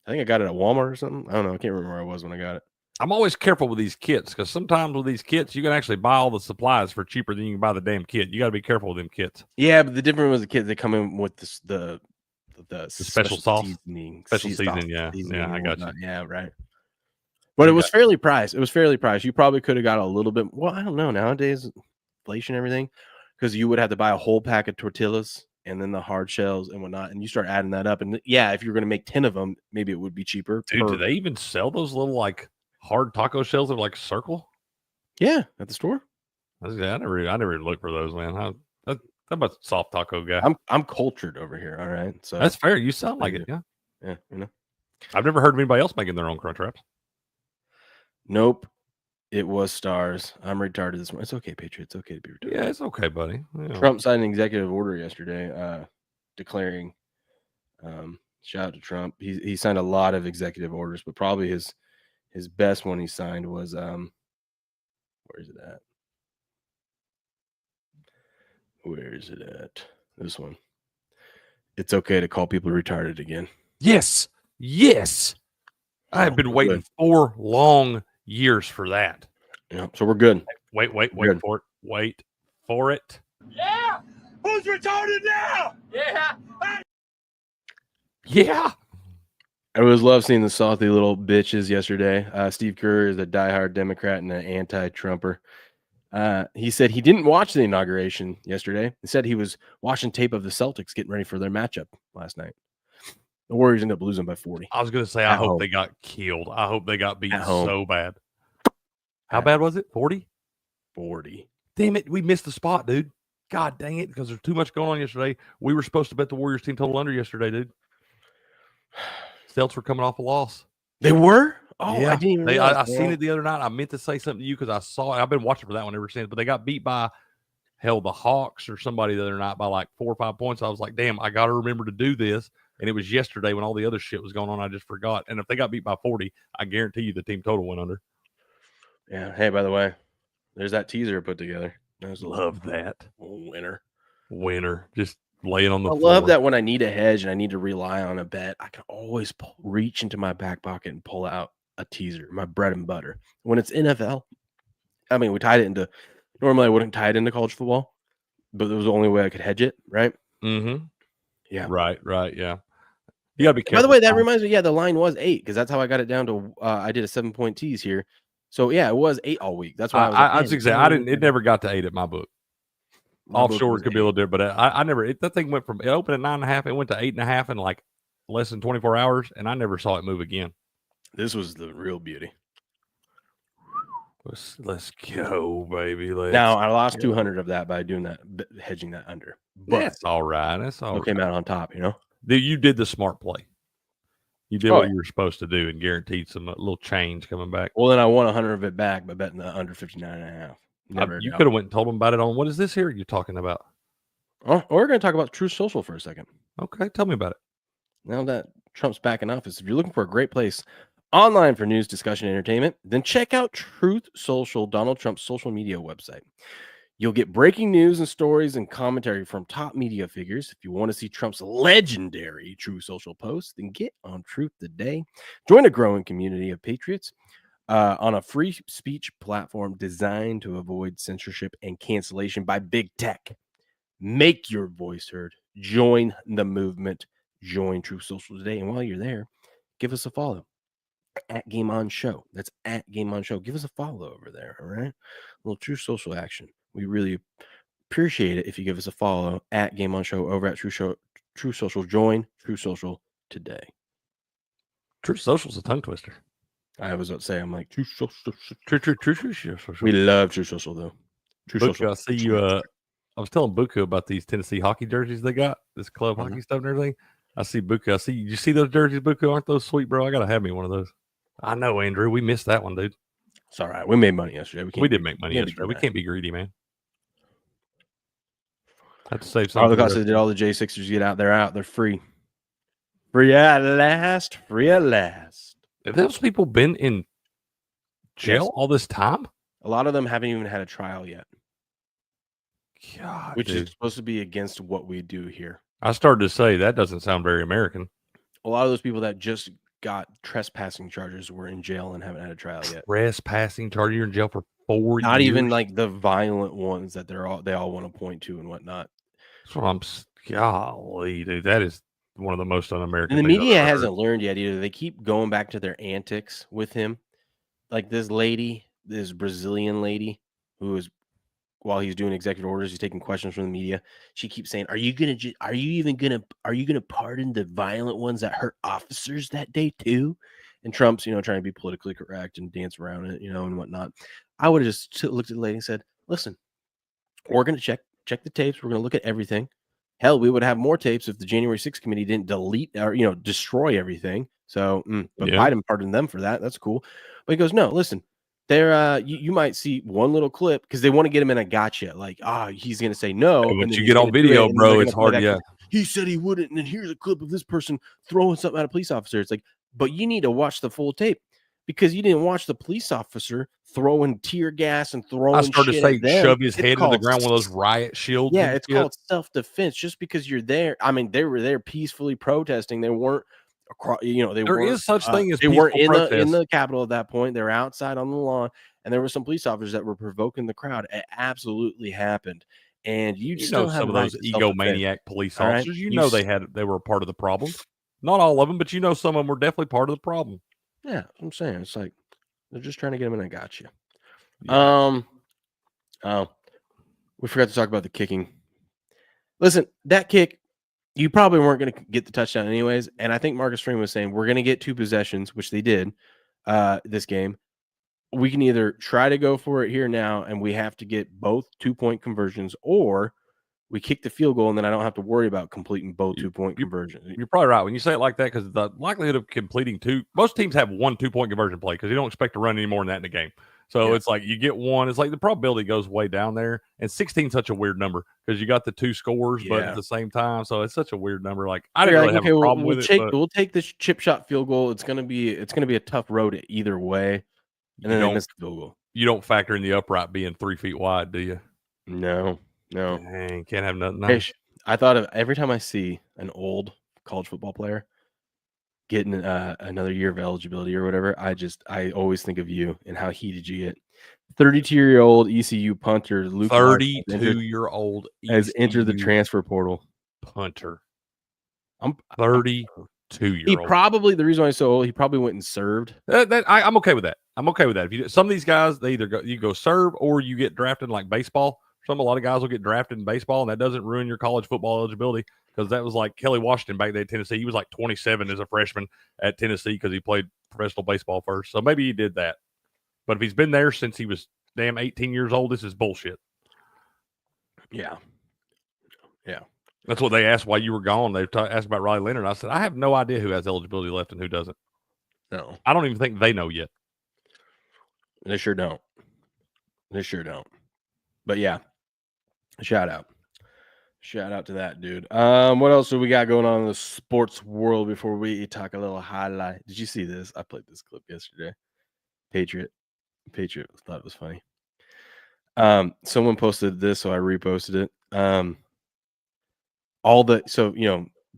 I think I got it at Walmart or something. I don't know. I can't remember where I was when I got it. I'm always careful with these kits because sometimes with these kits, you can actually buy all the supplies for cheaper than you can buy the damn kit. You got to be careful with them kits. Yeah, but the difference was the kits that come in with the The special sauce, seasoning, special seasoning. Yeah, seasoning I and got you. whatnot. Yeah, right. But it You was got fairly priced. It was fairly priced. You probably could have got a little bit. Well, I don't know nowadays, inflation, everything, because you would have to buy a whole pack of tortillas and then the hard shells and whatnot, and you start adding that up. And yeah, if you're going to make 10 of them, maybe it would be cheaper. dude. Do they even sell those little like hard taco shells that are like a circle? Yeah, at the store. I never even looked for those, man. I'm a soft taco guy. I'm cultured over here. All right, so That's fair. You sound like it. Yeah. yeah, you know. I've never heard of anybody else making their own crunch wraps. Nope. It was stars. I'm retarded this morning. It's okay, Patriot. It's okay to be retarded. Yeah, it's okay, buddy. Yeah. Trump signed an executive order yesterday, declaring. Shout out to Trump. He signed a lot of executive orders, but probably his best one he signed was where is it at? Where is it at? This one. It's okay to call people retarded again. Yes. I have been we're waiting good. 4 long years for that. Yeah, so we're good. Wait We're good. for it. Wait for it. Yeah! Who's retarded now? Yeah! Yeah. I always love seeing the salty little bitches yesterday. Steve Kerr is a diehard Democrat and an anti-Trumper. He said he didn't watch the inauguration yesterday. He said he was watching tape of the Celtics getting ready for their matchup last night. The Warriors ended up losing by 40. I was going to say, I hope they got killed. I hope they got beat so bad. How bad was it? 40? 40. Damn it. We missed the spot, dude. God dang it. Because there's too much going on yesterday. We were supposed to bet the Warriors team total under yesterday, dude. Celtics were coming off a loss. They were? Oh, yeah. I didn't even realize. I seen it the other night. I meant to say something to you because I saw it. I've been watching for that one ever since. But they got beat by, the Hawks or somebody the other night by like 4 or 5 points. I was like, damn, I got to remember to do this. And it was yesterday when all the other shit was going on. I just forgot. And if they got beat by 40, I guarantee you the team total went under. Yeah. Hey, by the way, there's that teaser I put together. Love that. Winner. Just laying on the floor. I love that when I need a hedge and I need to rely on a bet, I can always reach into my back pocket and pull out a teaser, my bread and butter. When it's NFL, I mean, we tied it into, normally I wouldn't tie it into college football, but it was the only way I could hedge it, right? Mm-hmm. Yeah. Right, yeah. You gotta be careful. By the way, that reminds me, the line was 8 because that's how I got it down to, I did a 7-point tease here. So yeah, it was 8 all week. That's why I was exactly. It never got to 8 at my book. Offshore could be a little different, but I never. That thing went from it opened at 9.5, it went to 8.5 in like less than 24 hours, and I never saw it move again. This was the real beauty. Let's go, baby. Now I lost 200 of that by doing that, hedging that under. But that's all right. Came out on top, You did the smart play. You did what you were supposed to do and guaranteed some little change coming back. Well, then I won 100 of it back by betting the under 59.5. You could have went and told them about it on what is this here you're talking about? Oh, we're going to talk about Truth Social for a second. Okay, tell me about it. Now that Trump's back in office, if you're looking for a great place online for news, discussion, and entertainment, then check out Truth Social, Donald Trump's social media website. You'll get breaking news and stories and commentary from top media figures. If you want to see Trump's legendary Truth Social posts, then get on Truth today. Join a growing community of patriots on a free speech platform designed to avoid censorship and cancellation by big tech. Make your voice heard. Join the movement. Join Truth Social today. And while you're there, give us a follow. at Game On Show. That's at Game On Show. Give us a follow over there. All right. A little true social action. We really appreciate it if you give us a follow at Game On Show over at True Social. Join True Social today. True Social's a tongue twister. I was about to say, I'm like, True Social. True. We love True Social, though. True Buku, Social. I see you. I was telling Buku about these Tennessee hockey jerseys they got, this club hockey stuff and everything. I see Buku. You see those jerseys, Buku? Aren't those sweet, bro? I gotta have me one of those. I know, Andrew. We missed that one, dude. It's all right. We made money yesterday. We did make money yesterday. We can't be greedy, man. I have to save some. Because they did all the J6ers get out. They're free. Free at last. Free at last. Have those people been in jail all this time? A lot of them haven't even had a trial yet. God, which dude. is supposed to be against what we do here. I started to say that doesn't sound very American. A lot of those people that just got trespassing charges were in jail and haven't had a trial yet. Trespassing charge, you're in jail for 4 years. Not even like the violent ones that they all want to point to and whatnot. That's what I'm. Golly, dude, that is one of the most un-American. And the media hasn't learned yet either. They keep going back to their antics with him. Like this Brazilian lady who is, while he's doing executive orders, he's taking questions from the media. She keeps saying, "Are you gonna pardon the violent ones that hurt officers that day too?" And Trump's, trying to be politically correct and dance around it, and whatnot. I would have just looked at the lady and said, "Listen, we're gonna check the tapes. We're gonna look at everything. Hell, we would have more tapes if the January 6th committee didn't delete or destroy everything. So, but Biden pardoned them for that. That's cool." But he goes, "No, listen." There, you might see one little clip because they want to get him in a gotcha. Like, he's going to say no. And once you get on video, bro, it's hard. Yeah, he said he wouldn't, and then here's a clip of this person throwing something at a police officer. It's like, but you need to watch the full tape because you didn't watch the police officer throwing tear gas and throwing. I started to say, shove his head into the ground with those riot shields. Yeah, it's called self-defense. Just because you're there, I mean, they were there peacefully protesting. They weren't. There is such thing as they weren't in the Capitol at that point. They were outside on the lawn, and there were some police officers that were provoking the crowd. It absolutely happened, and you still have some of those egomaniac police officers. Right? They were a part of the problem. Not all of them, but some of them were definitely part of the problem. Yeah, I'm saying it's like they're just trying to get them, and I got you. Yeah. We forgot to talk about the kicking. Listen, that kick. You probably weren't going to get the touchdown anyways. And I think Marcus Freeman was saying, we're going to get 2 possessions, which they did this game. We can either try to go for it here now, and we have to get both 2-point conversions, or we kick the field goal, and then I don't have to worry about completing both 2-point conversions. You're probably right when you say it like that, because the likelihood of completing most teams have 1 2-point conversion play because you don't expect to run any more than that in the game. So it's like you get one. It's like the probability goes way down there. And 16 is such a weird number because you got the 2 scores, but at the same time. So it's such a weird number. Like I didn't really have a problem with it. We'll take this chip shot field goal. It's gonna be a tough road either way. And then they miss the field goal. You don't factor in the upright being 3 feet wide, do you? No. Dang, can't have nothing. Hey, I thought of every time I see an old college football player getting another year of eligibility or whatever, I always think of you and how heated you get. 32-year-old ECU punter Luke 32-year-old has entered the transfer portal. Punter. I'm 32-year-old. He probably, the reason why he's so old, he probably went and served. I'm okay with that. If some of these guys, they either go serve or you get drafted like baseball. A lot of guys will get drafted in baseball, and that doesn't ruin your college football eligibility. Because that was like Kelly Washington back there at Tennessee. He was like 27 as a freshman at Tennessee because he played professional baseball first. So maybe he did that. But if he's been there since he was 18 years old, this is bullshit. Yeah. That's what they asked while you were gone. They asked about Riley Leonard. I said, I have no idea who has eligibility left and who doesn't. No. I don't even think they know yet. They sure don't. But yeah, shout out to that dude. What else do we got going on in the sports world before we talk a little highlight? Did you see this? I played this clip yesterday. Patriot thought it was funny. Someone posted this, so I reposted it.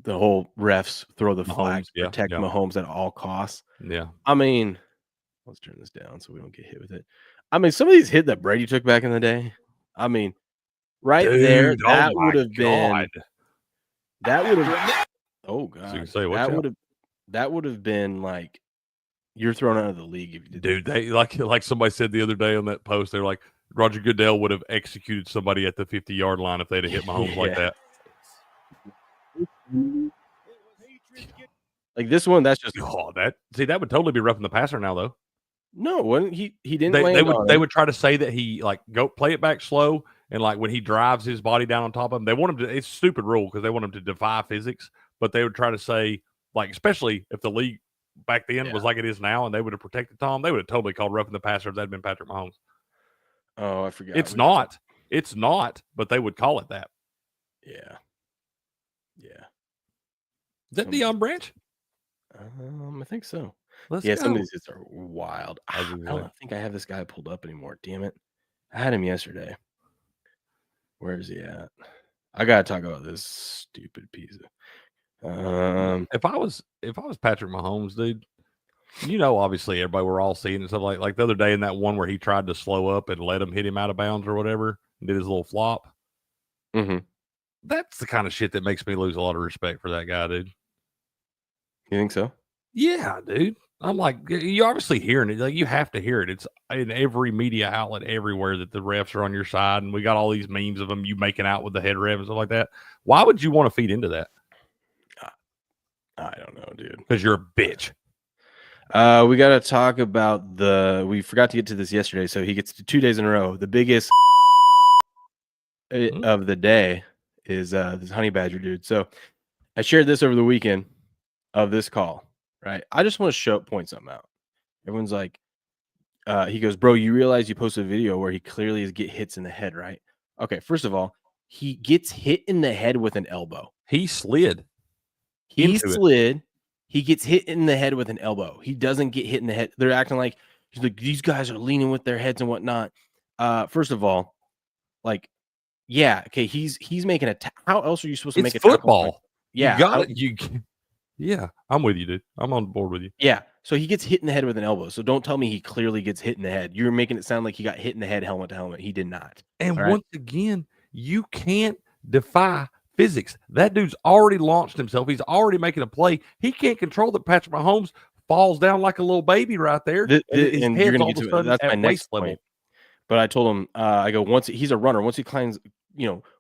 The whole refs throw the flag, protect Mahomes at all costs. Yeah. I mean, let's turn this down so we don't get hit with it. I mean, some of these hits that Brady took back in the day. I mean, there, that would have been. That would have. Oh God! So that would have been like You're thrown out of the league if you did. Dude, they like somebody said the other day on that post, they're like, Roger Goodell would have executed somebody at the 50-yard line if they'd have hit Mahomes like that. Like this one, that's just that would totally be roughing the passer now, though. no. When he didn't. They would try to say that he like go play it back slow, and like when he drives his body down on top of him, they want him to. It's a stupid rule because they want him to defy physics, but they would try to say like, especially if the league back then was like it is now, and they would have protected Tom, they would have totally called roughing the passer if that had been Patrick Mahomes. Oh, I forgot. It's not, but they would call it that. Yeah. Is that Deion Branch? I think so. Let's Some go. of these hits are wild. I don't think I have this guy pulled up anymore. Damn it. I had him yesterday. Where is he at? I gotta talk about this stupid piece of If I was Patrick Mahomes, dude, obviously everybody we're all seeing and stuff like the other day in that one where he tried to slow up and let him hit him out of bounds or whatever and did his little flop. Mm-hmm. That's the kind of shit that makes me lose a lot of respect for that guy, dude. You think so? Yeah, dude. I'm like, you're obviously hearing it. Like, you have to hear it. It's in every media outlet everywhere that the refs are on your side, and we got all these memes of them, you making out with the head ref and stuff like that. Why would you want to feed into that? I don't know, dude. Because you're a bitch. We got to talk about we forgot to get to this yesterday, so he gets to 2 days in a row. The biggest of the day is this honey badger dude. So I shared this over the weekend of this call, right? I just want to point something out. Everyone's like, he goes, bro, you realize you posted a video where he clearly get hits in the head, right? Okay, first of all, he gets hit in the head with an elbow. He slid. He slid. He gets hit in the head with an elbow. He doesn't get hit in the head. They're acting like he's like these guys are leaning with their heads and whatnot. First of all, like, yeah, okay, he's making a. How else are you supposed to make a football? Tackle? Yeah, you got it. Yeah, I'm with you, dude. I'm on board with you. Yeah, so he gets hit in the head with an elbow. So don't tell me he clearly gets hit in the head. You're making it sound like he got hit in the head, helmet to helmet. He did not. And once again, you can't defy physics. That dude's already launched himself. He's already making a play. He can't control that Patrick Mahomes falls down like a little baby right there. And you're going to get to it. That's my next level. point. But I told him, I go, once he's a runner, once he climbs,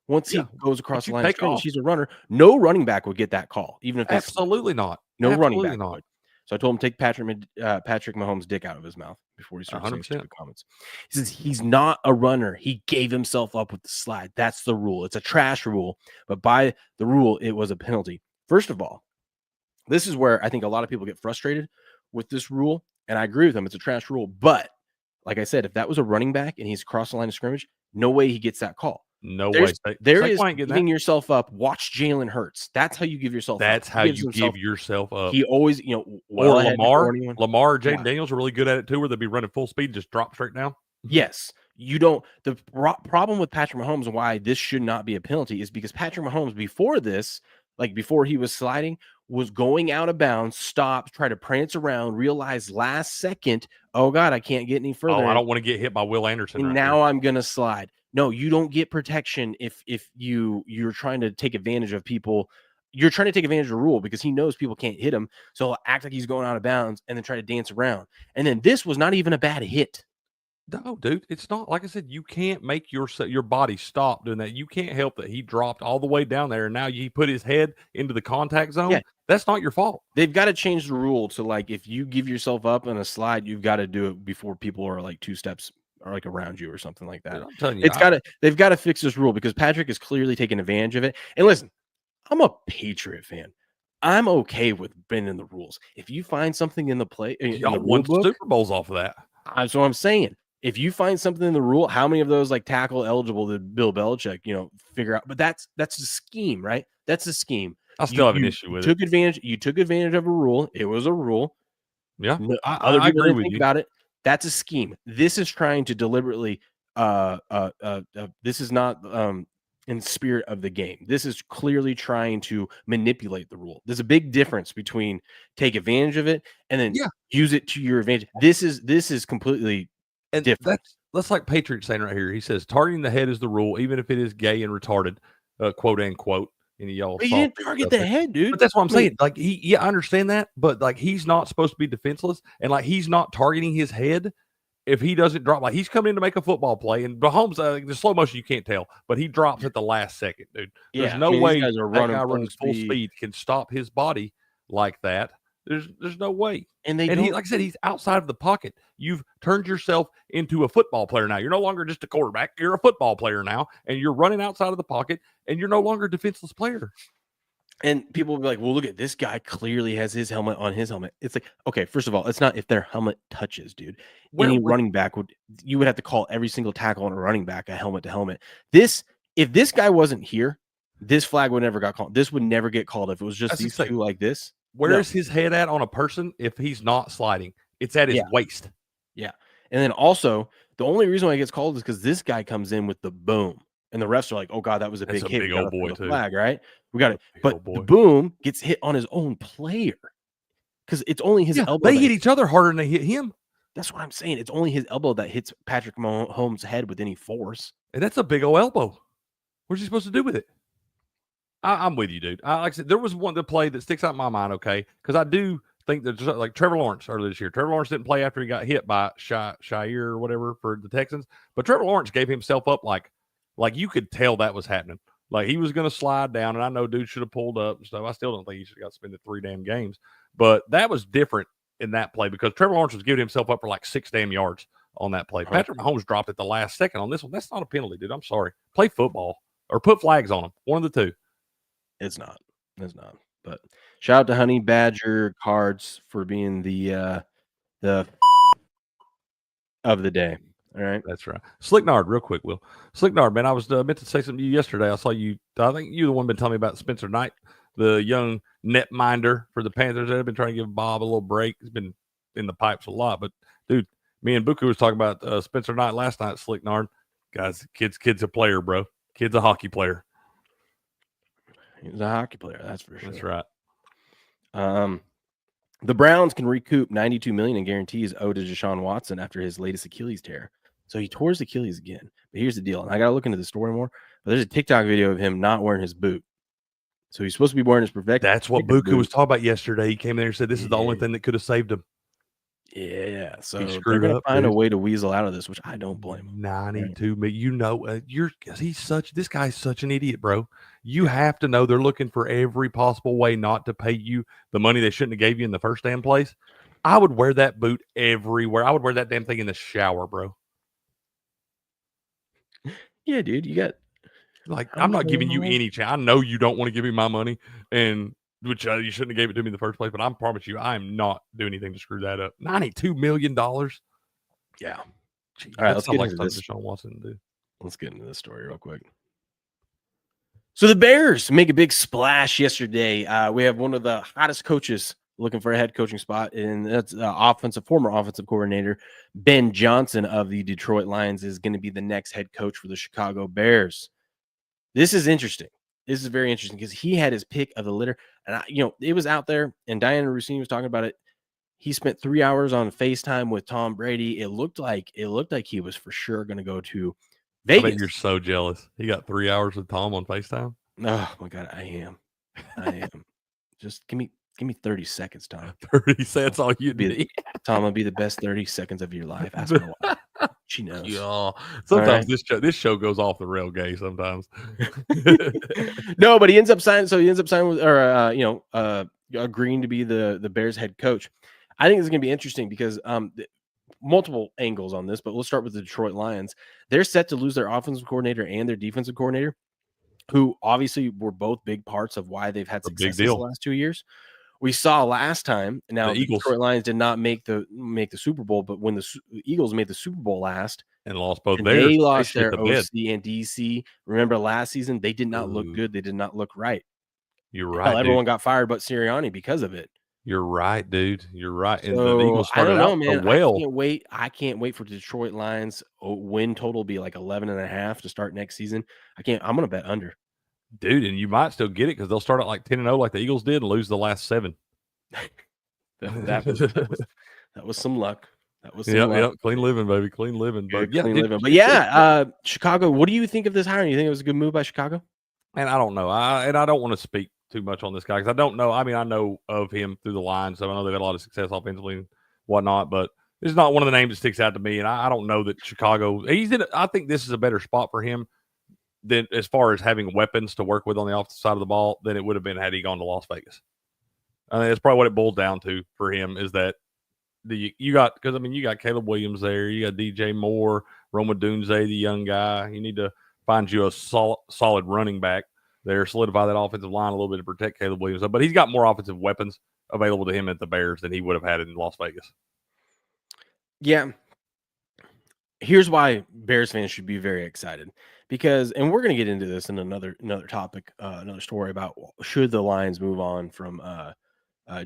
once he goes across the line of scrimmage, he's a runner. No running back would get that call, even if absolutely not. No running back would. So I told him take Patrick Mahomes' dick out of his mouth before he starts saying stupid comments. He says he's not a runner. He gave himself up with the slide. That's the rule. It's a trash rule, but by the rule, it was a penalty. First of all, this is where I think a lot of people get frustrated with this rule, and I agree with them. It's a trash rule, but like I said, if that was a running back and he's across the line of scrimmage, no way he gets that call. No way. There is giving yourself up. Watch Jalen Hurts. That's how you give yourself up. That's how you give yourself up. He always, or Lamar, Jaden Daniels are really good at it too, where they'll be running full speed and just drop straight down. Yes. You don't. The problem with Patrick Mahomes and why this should not be a penalty is because Patrick Mahomes before this, like before he was sliding, was going out of bounds, stopped, tried to prance around, realized last second, oh God, I can't get any further. Oh, I don't want to get hit by Will Anderson. And now I'm gonna slide. No, you don't get protection if you're trying to take advantage of people. You're trying to take advantage of the rule because he knows people can't hit him. So he'll act like he's going out of bounds and then try to dance around. And then this was not even a bad hit. No, dude, it's not. Like I said, you can't make your body stop doing that. You can't help that he dropped all the way down there and now he put his head into the contact zone. Yeah. That's not your fault. They've got to change the rule to like if you give yourself up on a slide, you've got to do it before people are like 2 steps or like around you or something like that. Dude, I'm telling you, they've got to fix this rule because Patrick is clearly taking advantage of it. And listen, I'm a Patriot fan. I'm okay with bending the rules. If you find something in the play, y'all won Super Bowls off of that. That's what I'm saying. If you find something in the rule, how many of those like tackle eligible did Bill Belichick, figure out? But that's a scheme, right? That's a scheme. I still have an issue with it. You took advantage of a rule. It was a rule. Yeah. Other people didn't think about it. That's a scheme. This is trying to deliberately this is not in spirit of the game. This is clearly trying to manipulate the rule. There's a big difference between take advantage of it and then use it to your advantage. This is completely different. That's like Patriot saying right here. He says targeting the head is the rule, even if it is gay and retarded, quote unquote. any of y'all. But he didn't target the head, dude. But that's what I'm saying. Like I understand that, but like he's not supposed to be defenseless, and like he's not targeting his head. If he doesn't drop, like he's coming in to make a football play, and Mahomes, the slow motion you can't tell, but he drops at the last second, dude. There's no way these guys are that guy running full speed can stop his body like that. There's no way. And he, like I said, he's outside of the pocket. You've turned yourself into a football player now. You're no longer just a quarterback. You're a football player now, and you're running outside of the pocket, and you're no longer a defenseless player. And people will be like, well, look at this guy clearly has his helmet on his helmet. It's like, okay, first of all, it's not if their helmet touches, dude. Any running back you would have to call every single tackle on a running back a helmet to helmet. If this guy wasn't here, this flag would never got called. This would never get called if it was just these two like this. Where is his head at on a person if he's not sliding? It's at his waist. Yeah. And then also, the only reason why it gets called is because this guy comes in with the boom. And the refs are like, oh, God, that was a big hit. Big old boy, too. Flag, right? We got it. But the boom gets hit on his own player because it's only his elbow. They hit each other harder than they hit him. That's what I'm saying. It's only his elbow that hits Patrick Mahomes' head with any force. And that's a big old elbow. What's he supposed to do with it? I'm with you, dude. Like I said, there was one play that sticks out in my mind, okay? Because I do think that, like Trevor Lawrence earlier this year. Trevor Lawrence didn't play after he got hit by Shire or whatever for the Texans. But Trevor Lawrence gave himself up like you could tell that was happening. Like he was going to slide down, and I know dude should have pulled up and stuff. I still don't think he should have got suspended 3 damn games. But that was different in that play because Trevor Lawrence was giving himself up for like 6 damn yards on that play. Patrick Mahomes dropped at the last second on this one. That's not a penalty, dude. I'm sorry. Play football or put flags on them. One of the two. It's not. But shout out to Honey Badger Cards for being the of the day. All right. That's right. Slicknard, real quick, Will. Slicknard, man, I was meant to say something to you yesterday. I saw you. I think you're the one been telling me about Spencer Knight, the young netminder for the Panthers. I've been trying to give Bob a little break. He's been in the pipes a lot. But, dude, me and Buku was talking about Spencer Knight last night, Slicknard. Guys, kid's a player, bro. Kid's a hockey player. He's a hockey player, that's for sure. That's right. The Browns can recoup $92 million in guarantees owed to Deshaun Watson after his latest Achilles tear. So he tore his Achilles again. But here's the deal. And I got to look into the story more. But there's a TikTok video of him not wearing his boot. So he's supposed to be wearing his protective. That's what Buku was talking about yesterday. He came there and said this is the only thing that could have saved him. Yeah. So they're going to find a way to weasel out of this, which I don't blame him. 92 million. You know, this guy's such an idiot, bro. You have to know they're looking for every possible way not to pay you the money they shouldn't have gave you in the first damn place. I would wear that boot everywhere. I would wear that damn thing in the shower, bro. Yeah, dude, you got I'm not giving you any chance. I know you don't want to give me my money, and which you shouldn't have gave it to me in the first place. But I promise you, I am not doing anything to screw that up. $92 million. Yeah. Jeez, all right, let's get into this. Deshaun Watson do. Let's get into this story real quick. So the Bears make a big splash yesterday. We have one of the hottest coaches looking for a head coaching spot, and that's former offensive coordinator Ben Johnson of the Detroit Lions is going to be the next head coach for the Chicago Bears. This is interesting. This is very interesting because he had his pick of the litter, and it was out there. And Diana Rossini was talking about it. He spent 3 hours on FaceTime with Tom Brady. It looked like he was for sure going to go to Vegas. I bet you're so jealous. He got 3 hours with Tom on FaceTime. Oh my God, I am. Just give me 30 seconds, Tom. 30 cents, all you need. Tom will be the best 30 seconds of your life. Ask her why. She knows. Yeah. Sometimes this show goes off the rail gay sometimes. No, but he ends up signing. So he ends up signing with, agreeing to be the Bears head coach. I think it's going to be interesting because multiple angles on this, but let's start with the Detroit Lions. They're set to lose their offensive coordinator and their defensive coordinator, who obviously were both big parts of why they've had success the last 2 years. We saw last time. Now the Detroit Lions did not make the Super Bowl, but when the Eagles made the Super Bowl last and lost both, they lost their OC and DC. Remember last season they did not look good. They did not look right. You're right. Everyone got fired, but Sirianni because of it. You're right, dude. You're right. So, and the Eagles started out man. Well. I can't wait for the Detroit Lions win total be like 11.5 to start next season. I'm going to bet under. Dude, and you might still get it because they'll start at like 10-0 like the Eagles did and lose the last 7. that was some luck. That was some luck. Yep. Clean living, baby. Clean living. But clean living. But yeah, Chicago, what do you think of this hiring? You think it was a good move by Chicago? And I don't know. I don't want to speak too much on this guy because I don't know. I mean, I know of him through the line, so I know they've had a lot of success offensively and whatnot, but this is not one of the names that sticks out to me. And I don't know that Chicago, I think this is a better spot for him than as far as having weapons to work with on the offensive side of the ball than it would have been had he gone to Las Vegas. I think that's probably what it boils down to for him is that you got Caleb Williams there, you got DJ Moore, Roma Dunze, the young guy. You need to find you a solid running back there, solidify that offensive line a little bit to protect Caleb Williams. But he's got more offensive weapons available to him at the Bears than he would have had in Las Vegas. Yeah. Here's why Bears fans should be very excited because, and we're going to get into this in another topic, another story about should the Lions move on from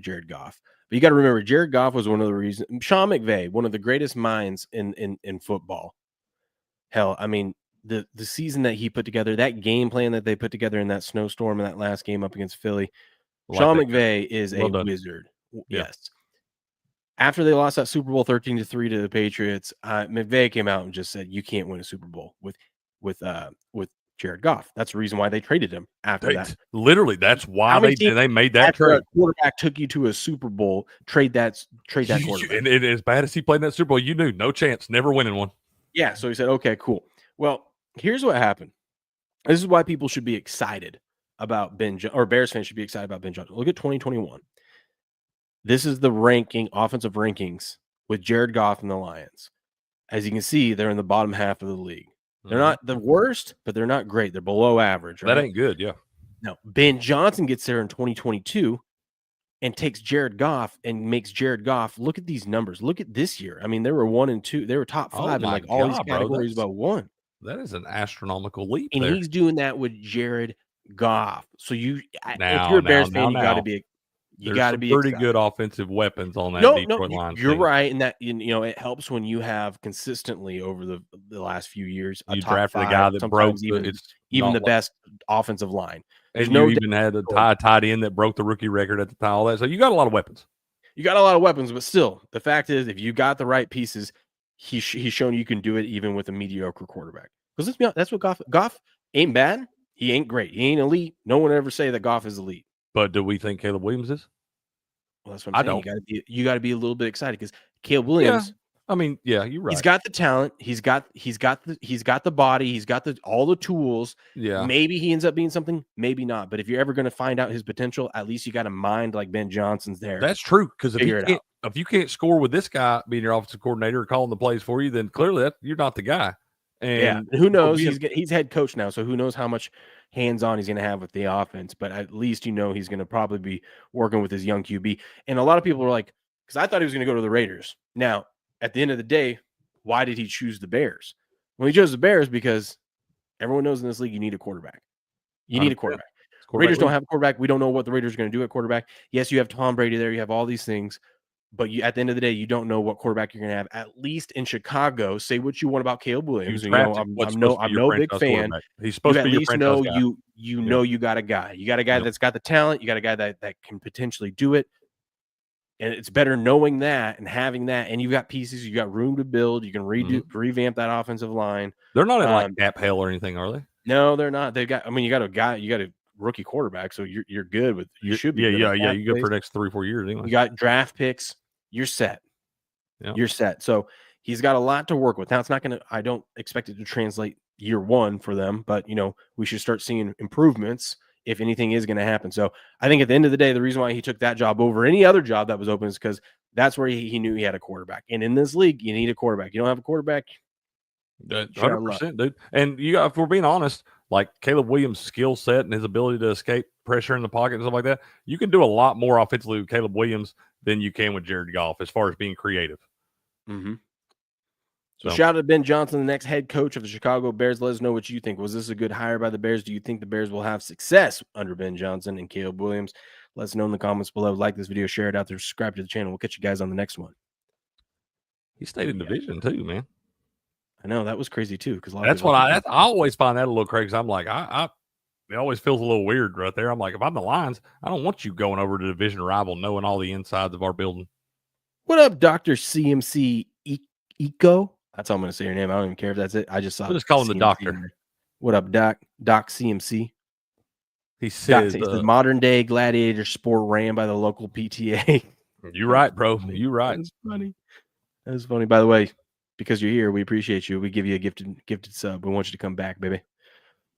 Jared Goff. But you got to remember, Jared Goff was one of the reasons. Sean McVay, one of the greatest minds in football. Hell, I mean, the season that he put together, that game plan that they put together in that snowstorm in that last game up against Philly, Sean McVay is a wizard. Yeah. Yes. After they lost that Super Bowl 13-3 to the Patriots, McVay came out and just said, "You can't win a Super Bowl with Jared Goff." That's the reason why they traded him after that. Literally, that's why they made that trade. A quarterback took you to a Super Bowl, trade that quarterback. And as bad as he played in that Super Bowl, you knew no chance, never winning one. Yeah, so he said, "Okay, cool." Well, here's what happened. This is why people should be excited about Bears fans should be excited about Ben Johnson. Look at 2021. This is the offensive rankings with Jared Goff and the Lions. As you can see, they're in the bottom half of the league. They're not the worst, but they're not great. They're below average. Right? That ain't good, yeah. No, Ben Johnson gets there in 2022 and takes Jared Goff and makes Jared Goff. Look at these numbers. Look at this year. I mean, they were 1 and 2. They were top 5 in all these categories about 1. That is an astronomical leap. And he's doing that with Jared Goff. So if you're a Bears fan, you got to be. You got to be pretty good offensive weapons on that Detroit line. You're right, and that it helps when you have consistently over the last few years. You drafted a guy that broke even the best offensive line. And you even had a tight end that broke the rookie record at the time. All that, so you got a lot of weapons. You got a lot of weapons, but still, the fact is, if you got the right pieces, he's shown you can do it even with a mediocre quarterback. Because let's be honest, that's what Goff ain't bad. He ain't great. He ain't elite. No one ever say that Goff is elite. But do we think Caleb Williams is? Well, that's what I'm saying. You got to be a little bit excited because Caleb Williams. Yeah. I mean, yeah, you're right. He's got the talent. He's got the body. He's got all the tools. Yeah. Maybe he ends up being something. Maybe not. But if you're ever going to find out his potential, at least you got a mind like Ben Johnson's there. That's true. Because if you can't score with this guy being your offensive coordinator or calling the plays for you, then clearly you're not the guy. And who knows? He's head coach now, so who knows how much hands-on he's going to have with the offense. But at least he's going to probably be working with his young QB. And a lot of people are like, because I thought he was going to go to the Raiders. Now, at the end of the day, why did he choose the Bears? Well, he chose the Bears because everyone knows in this league you need a quarterback. You need a quarterback. Raiders don't have a quarterback. We don't know what the Raiders are going to do at quarterback. Yes, you have Tom Brady there. You have all these things. But at the end of the day, you don't know what quarterback you're going to have. At least in Chicago, say what you want about Caleb Williams. I'm no big fan. He's supposed to be your franchise guy. Know you got a guy. You got a guy that's got the talent. You got a guy that can potentially do it. And it's better knowing that and having that. And you've got pieces. You got room to build. You can revamp that offensive line. They're not in like cap hell or anything, are they? No, they're not. They've got. I mean, you got a rookie quarterback, so you're good with. You should be. Yeah. You go for the next 3 or 4 years anyway. You got draft picks. You're set. Yep. You're set. So he's got a lot to work with. Now it's not going to. I don't expect it to translate year 1 for them, but we should start seeing improvements if anything is going to happen. So I think at the end of the day, the reason why he took that job over any other job that was open is because that's where he knew he had a quarterback. And in this league, you need a quarterback. You don't have a quarterback. 100%, dude. And if we're being honest, like Caleb Williams' skill set and his ability to escape pressure in the pocket and stuff like that, you can do a lot more offensively with Caleb Williams than you can with Jared Goff as far as being creative. Mm-hmm. So shout out to Ben Johnson, the next head coach of the Chicago Bears. Let us know what you think. Was this a good hire by the Bears? Do you think the Bears will have success under Ben Johnson and Caleb Williams? Let us know in the comments below. Like this video, share it out there, subscribe to the channel. We'll catch you guys on the next one. He stayed in division too, man. I know that was crazy too. Because that's what I always find that a little crazy. I'm like, it always feels a little weird right there. I'm like, if I'm the Lions, I don't want you going over to the division rival knowing all the insides of our building. What up, Dr. CMC Eco? That's how I'm going to say your name. I don't even care if that's it. I just saw. We'll just call him the doctor. What up, Doc CMC? He says, He says modern day gladiator sport ran by the local PTA. "You're right, bro. You're right." That's funny. That's funny. By the way, because you're here, we appreciate you. We give you a gifted sub. We want you to come back, baby.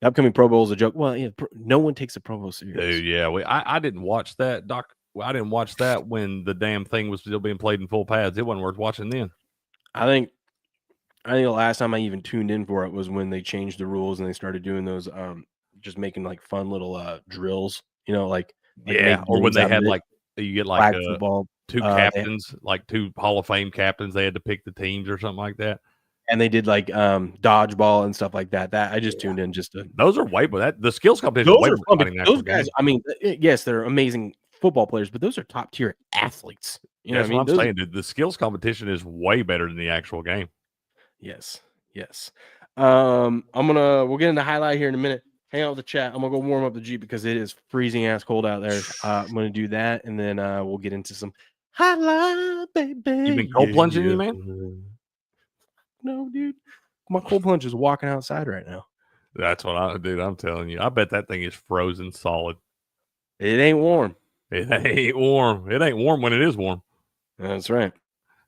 The upcoming Pro Bowl is a joke. Well, yeah, no one takes the Pro Bowl serious. Dude, yeah. I didn't watch that, Doc. I didn't watch that when the damn thing was still being played in full pads. It wasn't worth watching then. I think the last time I even tuned in for it was when they changed the rules and they started doing those just making like fun little drills, like yeah, or when they had like you get like football, two captains, like two Hall of Fame captains, they had to pick the teams or something like that. And they did like dodgeball and stuff like that. That I just tuned in just to. Those are way, but the skills competition. Those are fun. Those guys, I mean, yes, they're amazing football players, but those are top tier athletes. You know what I mean? I'm saying, dude, the skills competition is way better than the actual game. Yes. We'll get into highlight here in a minute. Hang out with the chat. I'm gonna go warm up the Jeep because it is freezing ass cold out there. I'm gonna do that, and then we'll get into some highlight, baby. You been cold plunging, you man? No, dude. My cold plunge is walking outside right now. That's what I'm telling you. I bet that thing is frozen solid. It ain't warm. It ain't warm. It ain't warm when it is warm. That's right.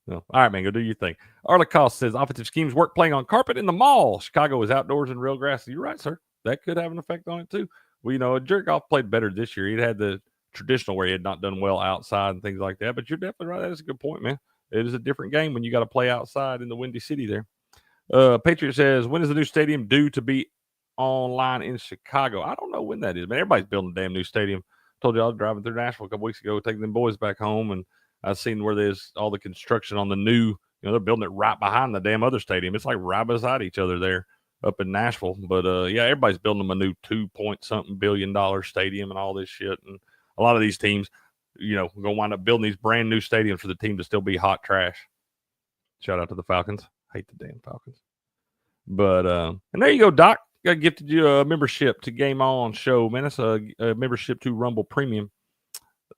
No. All right, man, go do your thing. Arla Cost says offensive schemes work playing on carpet in the mall. Chicago is outdoors and real grass. You're right, sir. That could have an effect on it too. Well, Jared Goff played better this year. He had the traditional where he had not done well outside and things like that. But you're definitely right. That is a good point, man. It is a different game when you got to play outside in the Windy City there. Patriot says, when is the new stadium due to be online in Chicago? I don't know when that is, man. Everybody's building a damn new stadium. Told you I was driving through Nashville a couple weeks ago, taking them boys back home, and I've seen where there's all the construction on the new, they're building it right behind the damn other stadium. It's like right beside each other there up in Nashville. But yeah, everybody's building them a new $2-point-something billion stadium and all this shit. And a lot of these teams, going to wind up building these brand new stadiums for the team to still be hot trash. Shout out to the Falcons. Hate the damn Falcons. But and there you go, Doc. Got gifted you a membership to Game On Show, man. That's a membership to Rumble Premium.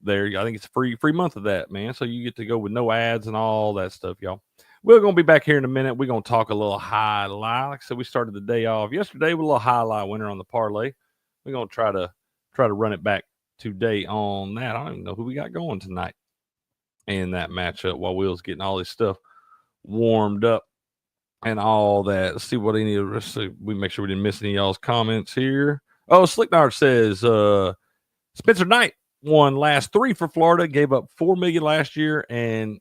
There, I think it's free month of that, man. So you get to go with no ads and all that stuff, y'all. We're gonna be back here in a minute. We're gonna talk a little highlight. Like I said, we started the day off yesterday with a little highlight winner on the parlay. We're gonna try to run it back today on that. I don't even know who we got going tonight in that matchup while Will's getting all this stuff warmed up and all that. Let's see what we make sure we didn't miss any of y'all's comments here. Oh, Slicknard says Spencer Knight won last 3 for Florida, gave up $4 million last year and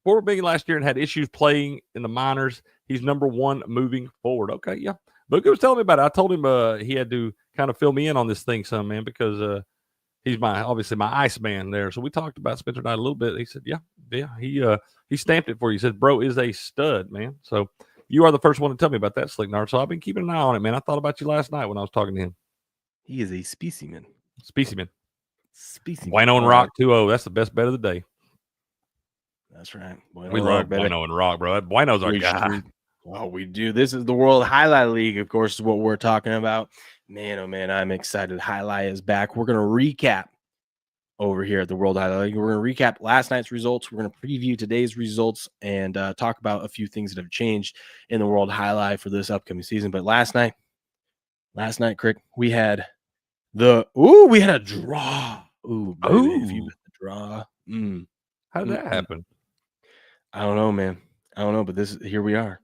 had issues playing in the minors. He's number 1 moving forward. Okay, yeah. Book was telling me about it. I told him he had to kind of fill me in on this thing some, man, because he's obviously my Iceman there. So we talked about Spencer Knight a little bit. He said, yeah, he stamped it for you. He said, bro is a stud, man. So you are the first one to tell me about that, Slicknard. So I've been keeping an eye on it, man. I thought about you last night when I was talking to him. He is a specimen. Bueno and Rock 2-0. That's the best bet of the day. That's right. We love Bueno and Rock, bro. Bueno's our guy. Oh, we do. This is the World Highlight League, of course, is what we're talking about. Man, oh man, I'm excited. Highlight is back. We're going to recap over here at the World Highlight League. We're going to recap last night's results. We're going to preview today's results and talk about a few things that have changed in the World Highlight for this upcoming season. But last night, Crick, we had we had a draw. Ooh, baby, if you bet the draw. How did that happen? I don't know, man. I don't know, but here we are.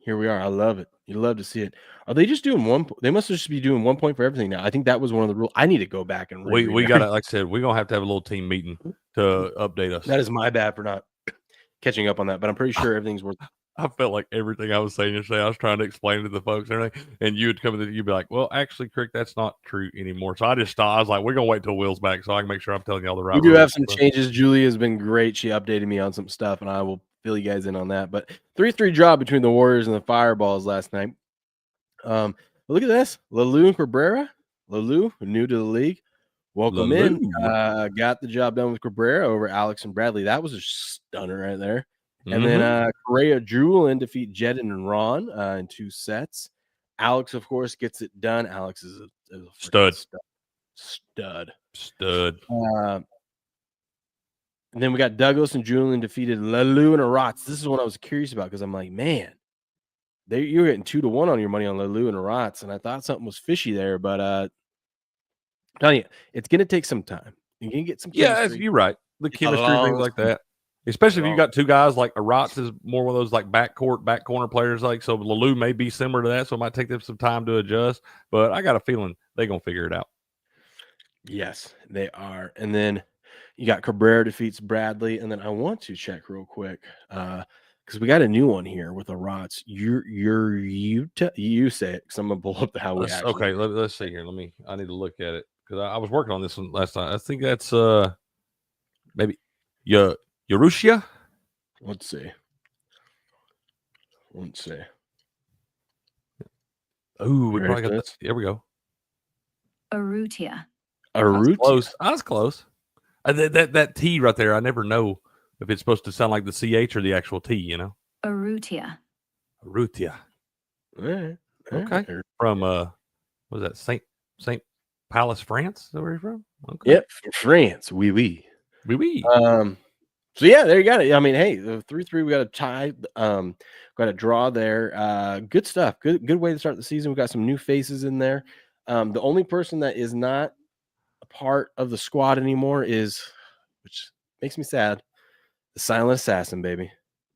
I love it. You love to see it. Are they just doing one? They must just be doing 1 point for everything now. I think that was one of the rules. I need to go back and read. We got to, like I said, we're gonna have to have a little team meeting to update us. That is my bad for not catching up on that, but I'm pretty sure everything's worth. I felt like everything I was saying yesterday, I was trying to explain to the folks and everything, and you would come in and you'd be like, well, actually, Crick, that's not true anymore. So I just stopped. I was like, we're going to wait till Will's back so I can make sure I'm telling you all the right. We do have some changes. Julie has been great. She updated me on some stuff, and I will fill you guys in on that. But 3-3 draw between the Warriors and the Fireballs last night. Look at this. Lalu and Cabrera. Lalu, new to the league. Welcome in. Got the job done with Cabrera over Alex and Bradley. That was a stunner right there. And then Correa Jewel in defeat Jedin and Ron in 2 sets. Alex, of course, gets it done. Alex is a stud. And then we got Douglas and Julian defeated Lalu and Arats. This is what I was curious about because I'm like, man, you're getting 2-1 on your money on Lalu and Arats, and I thought something was fishy there, but telling you, it's going to take some time. You're going to get some chemistry. you're right. The It's a chemistry, things long like season. that. Especially if you got two guys like Aratz is more one of those like back corner players. Like so, Lalou may be similar to that, so it might take them some time to adjust. But I got a feeling they're gonna figure it out. Yes, they are. And then you got Cabrera defeats Bradley, and then I want to check real quick because we got a new one here with Aratz. You say it because I'm gonna pull up how we actually. Okay, let's see here. I need to look at it because I was working on this one last time. I think that's maybe Yarushia. Let's see. Oh, we probably got this. Here we go. Arutia. Close. I was close. That T right there, I never know if it's supposed to sound like the CH or the actual T, you know? Arutia. Right. Okay. From what was that? Saint Palace, France? Is that where you're from? Okay. Yep, from France. Oui. So yeah, there you got it. I mean, hey, the 3-3, we got a tie, got a draw there. Good stuff. Good way to start the season. We got some new faces in there. The only person that is not a part of the squad anymore is, which makes me sad, the Silent Assassin, baby.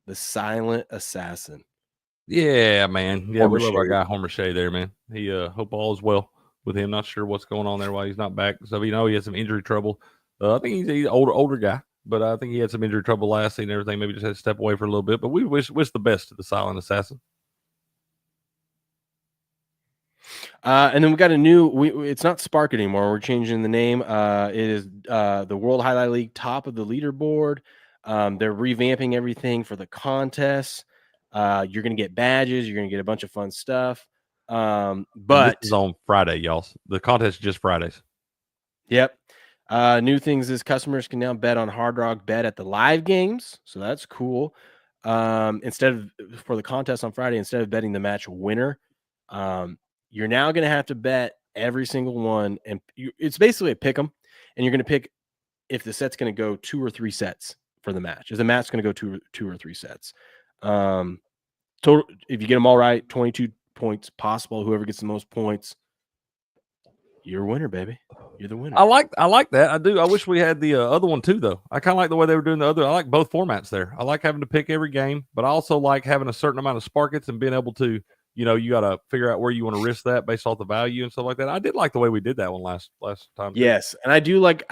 The Silent Assassin. Yeah, man. Yeah, Homer we love Shea. our guy Homer Shea there, man. He hope all is well with him. Not sure what's going on there while he's not back. So he had some injury trouble. I think he's an older guy, but I think he had some injury trouble last season and everything. Maybe just had to step away for a little bit. But we wish the best to the Silent Assassin. And then we got a new. It's not Spark anymore. We're changing the name. It is the World Highlight League, top of the leaderboard. They're revamping everything for the contests. You're going to get badges. You're going to get a bunch of fun stuff. But this is on Friday, y'all. The contest is just Fridays. Yep. New things is customers can now bet on Hard Rock Bet at the live games. So that's cool. Instead of for the contest on Friday, instead of betting the match winner, you're now going to have to bet every single one. And it's basically a pick 'em. And you're going to pick if the set's going to go 2 or 3 sets for the match. Is the match going to go two or three sets? Total, if you get them all right, 22 points possible. Whoever gets the most points, you're a winner, baby. You're the winner. I like that. I do. I wish we had the other one too, though. I kind of like the way they were doing the other. I like both formats there. I like having to pick every game, but I also like having a certain amount of sparkets and being able to, you got to figure out where you want to risk that based off the value and stuff like that. I did like the way we did that one last time. Yes, and I do like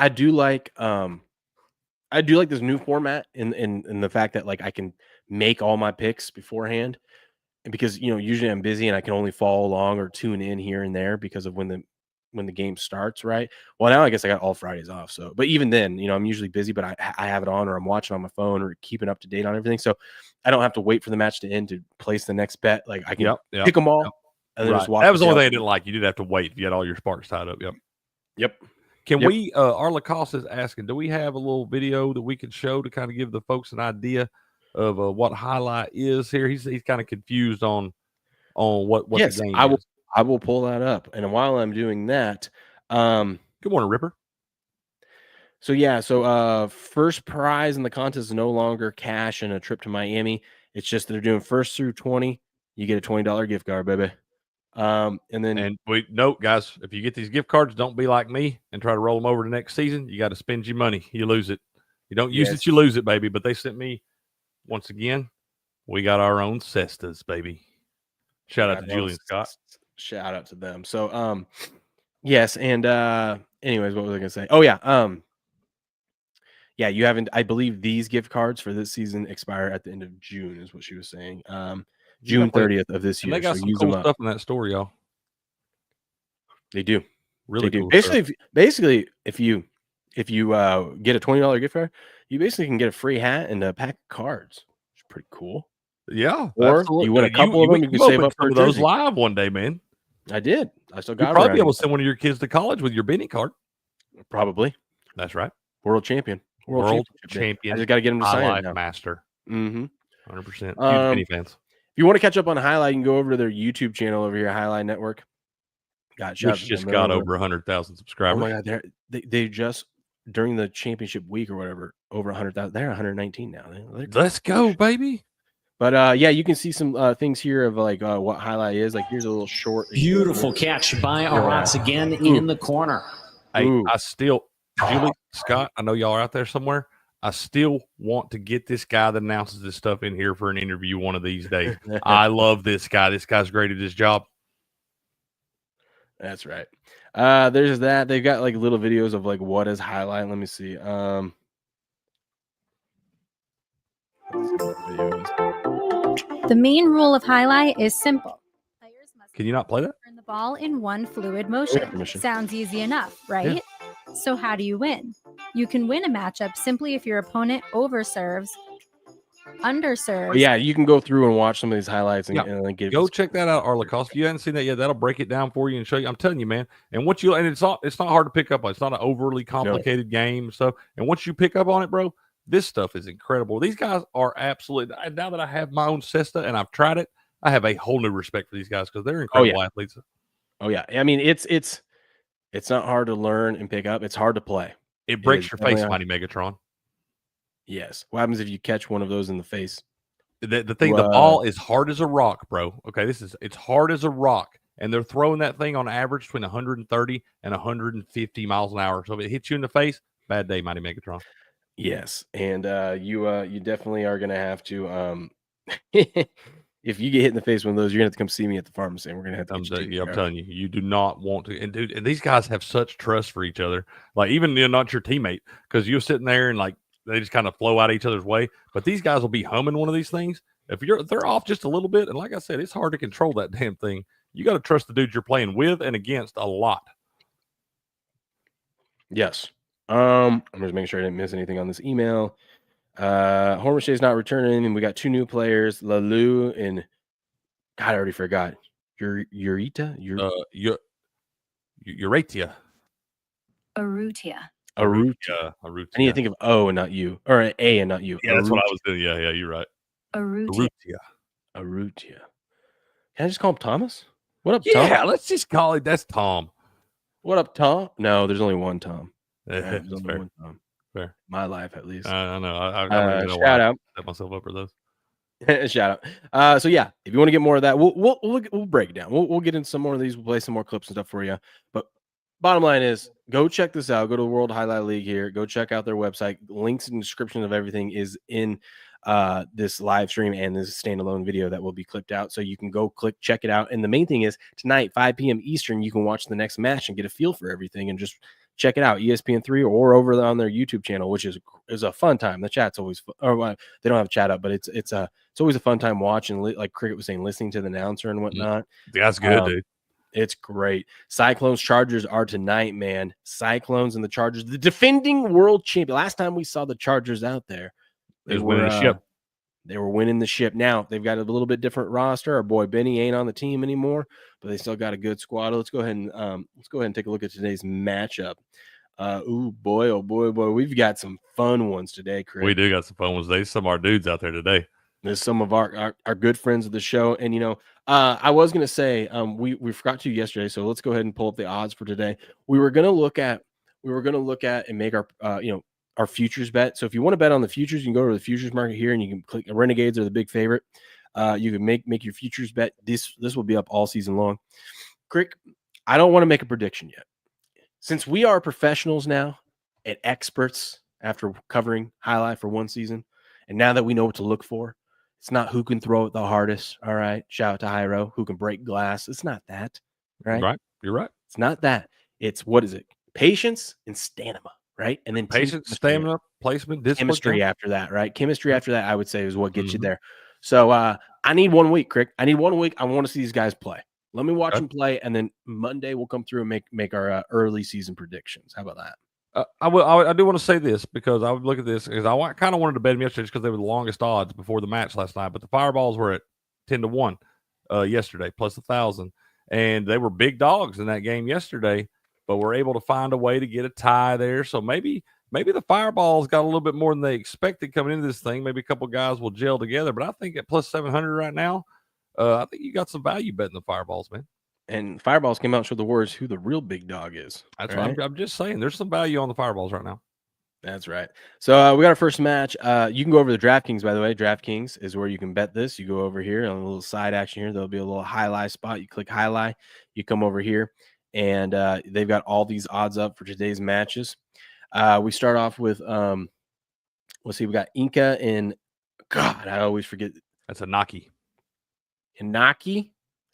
this new format in the fact that like I can make all my picks beforehand, and because usually I'm busy and I can only follow along or tune in here and there because of when the game starts, right? Well, now I guess I got all Fridays off. So, but even then, I'm usually busy, but I have it on or I'm watching on my phone or keeping up to date on everything. So I don't have to wait for the match to end to place the next bet. Like I can pick them all and then just watch. That was the only thing I didn't like. You did have to wait if you had all your sparks tied up. Yep. Can we, our Lacoste is asking, do we have a little video that we can show to kind of give the folks an idea of what highlight is here? He's kind of confused on what the game is. I will pull that up. And while I'm doing that, good morning, Ripper. So first prize in the contest is no longer cash and a trip to Miami. It's just they're doing first through 20. You get a $20 gift card, baby. And we note, guys, if you get these gift cards, don't be like me and try to roll them over to next season. You got to spend your money. You lose it. You don't use it, you lose it, baby. But they sent me, once again, we got our own cestas, baby. Shout out to Julian Scott. Shout out to them. So, yes. And, anyways, what was I going to say? Oh yeah. Yeah, you haven't, I believe these gift cards for this season expire at the end of June is what she was saying. June 30th of this year. They got some cool stuff in that store, y'all. They do. Really do. Cool Basically, if you get a $20 gift card, you basically can get a free hat and a pack of cards. It's pretty cool. Yeah. Or absolutely. You win a couple of them, you can save up for those live one day, man. I did. I still got it. You'll probably be able to send one of your kids to college with your Benny card. Probably. That's right. World champion. World champion. I just got to get him to sign it now. Master. 100%. Huge Benny fans. If you want to catch up on Highlight, you can go over to their YouTube channel over here, Highlight Network. Which just got over 100,000 subscribers. Oh my God, they just during the championship week or whatever, over 100,000. They're 119 now. Let's go, baby. But yeah, you can see some things here of like what Highlight is. Like here's a little short. Beautiful catch by Aratz again in the corner. Hey, Ooh. I still, Julie, Scott, I know y'all are out there somewhere. I still want to get this guy that announces this stuff in here for an interview one of these days. I love this guy. This guy's great at his job. That's right. There's that. They've got like little videos of like what is highlight. Let me see. Let's see what the video is. The main rule of highlight is simple. Players must Can you not play that? turn the ball in one fluid We motion. have permission. Sounds easy enough, right? So how do you win? You can win a matchup simply if your opponent overserves, underserves. But yeah, you can go through and watch some of these highlights and, Yeah. and then give Go check that out, Arlacost. If you haven't seen that yet, that'll break it down for you and show you. I'm telling you, man. And it's not hard to pick up on. It's not an overly complicated game and stuff. And once you pick up on it, bro, this stuff is incredible. These guys are absolutely. Now that I have my own Cesta and I've tried it, I have a whole new respect for these guys because they're incredible athletes. Oh yeah, I mean it's not hard to learn and pick up. It's hard to play. It breaks your face, Mighty Megatron. Yes. What happens if you catch one of those in the face? The thing, the ball is hard as a rock, bro. Okay, it's hard as a rock, and they're throwing that thing on average between 130 and 150 miles an hour. So if it hits you in the face, bad day, Mighty Megatron. Yes, and you definitely are gonna have to if you get hit in the face with one of those, you're gonna have to come see me at the pharmacy, and we're gonna have to. I'm telling you, you do not want to. And dude, and these guys have such trust for each other. Like even not your teammate, because you're sitting there and like they just kind of flow out each other's way. But these guys will be humming one of these things. If they're off just a little bit, and like I said, it's hard to control that damn thing. You got to trust the dudes you're playing with and against a lot. Yes. I'm just making sure I didn't miss anything on this email. Hormashay's not returning, and we got two new players, Lalu and God, I already forgot. Urita? Uratia. Arutia. Arutia. I need to think of O and not U, or an A and not U. Yeah, that's what I was doing. Yeah, you're right. Arutia. Arutia. Can I just call him Thomas? What up, Tom? Yeah, let's just call it. That's Tom. What up, Tom? No, there's only one Tom. That's There's only fair. one Tom. Fair. My life, at least. I know. I don't even know shout why out. I set myself up for those. Shout out. So yeah, if you want to get more of that, we'll break it down. We'll get into some more of these. We'll play some more clips and stuff for you. But bottom line is, go check this out. Go to the World Highlight League here. Go check out their website. Links and description of everything is in this live stream and this standalone video that will be clipped out. So you can go check it out. And the main thing is tonight, 5 p.m. Eastern, you can watch the next match and get a feel for everything and just check it out. ESPN3 or over on their YouTube channel, which is a fun time. The chat's always fun. Or they don't have a chat up, but it's always a fun time watching. Like Cricket was saying, listening to the announcer and whatnot. That's good, dude. It's great. Cyclones Chargers are tonight, man. Cyclones and the Chargers, the defending world champion. Last time we saw the Chargers out there, They were winning the ship. They were winning the ship. Now they've got a little bit different roster. Our boy Benny ain't on the team anymore, but they still got a good squad. Let's go ahead and take a look at today's matchup. Oh boy, we've got some fun ones today, Chris. We do got some fun ones today. Some of our dudes out there today. There's some of our good friends of the show, and I was gonna say we forgot to yesterday, so let's go ahead and pull up the odds for today. We were gonna look at and make our our futures bet. So if you want to bet on the futures, you can go to the futures market here and you can click Renegades are the big favorite. You can make your futures bet. This will be up all season long. Crick, I don't want to make a prediction yet. Since we are professionals now and experts after covering highlight for one season, and now that we know what to look for, it's not who can throw it the hardest. All right. Shout out to Hyro, who can break glass. It's not that. Right. Right. You're right. It's not that. It's what is it? Patience and stamina. Right. And then patience, stamina, placement, discipline. Chemistry after that. Right. Chemistry after that, I would say, is what gets you there. So I need 1 week, Crick. I need 1 week. I want to see these guys play. Let me watch them play, and then Monday we'll come through and make our early season predictions. How about that? I do want to say this because I would look at this because I kind of wanted to bet them yesterday just because they were the longest odds before the match last night. But the Fireballs were at 10-1 yesterday, plus 1,000, and they were big dogs in that game yesterday. But we're able to find a way to get a tie there. So maybe the Fireballs got a little bit more than they expected coming into this thing. Maybe a couple guys will gel together. But I think at plus 700 right now, I think you got some value betting the Fireballs, man. And Fireballs came out and showed the Warriors who the real big dog is. That's right. I'm just saying there's some value on the Fireballs right now. That's right. So we got our first match. You can go over to DraftKings, by the way. DraftKings is where you can bet this. You go over here on a little side action here. There'll be a little highlight spot. You click highlight. You come over here. and they've got all these odds up for today's matches. We start off with let's see, we got Inca and God, I always forget. That's a Naki. Inaki.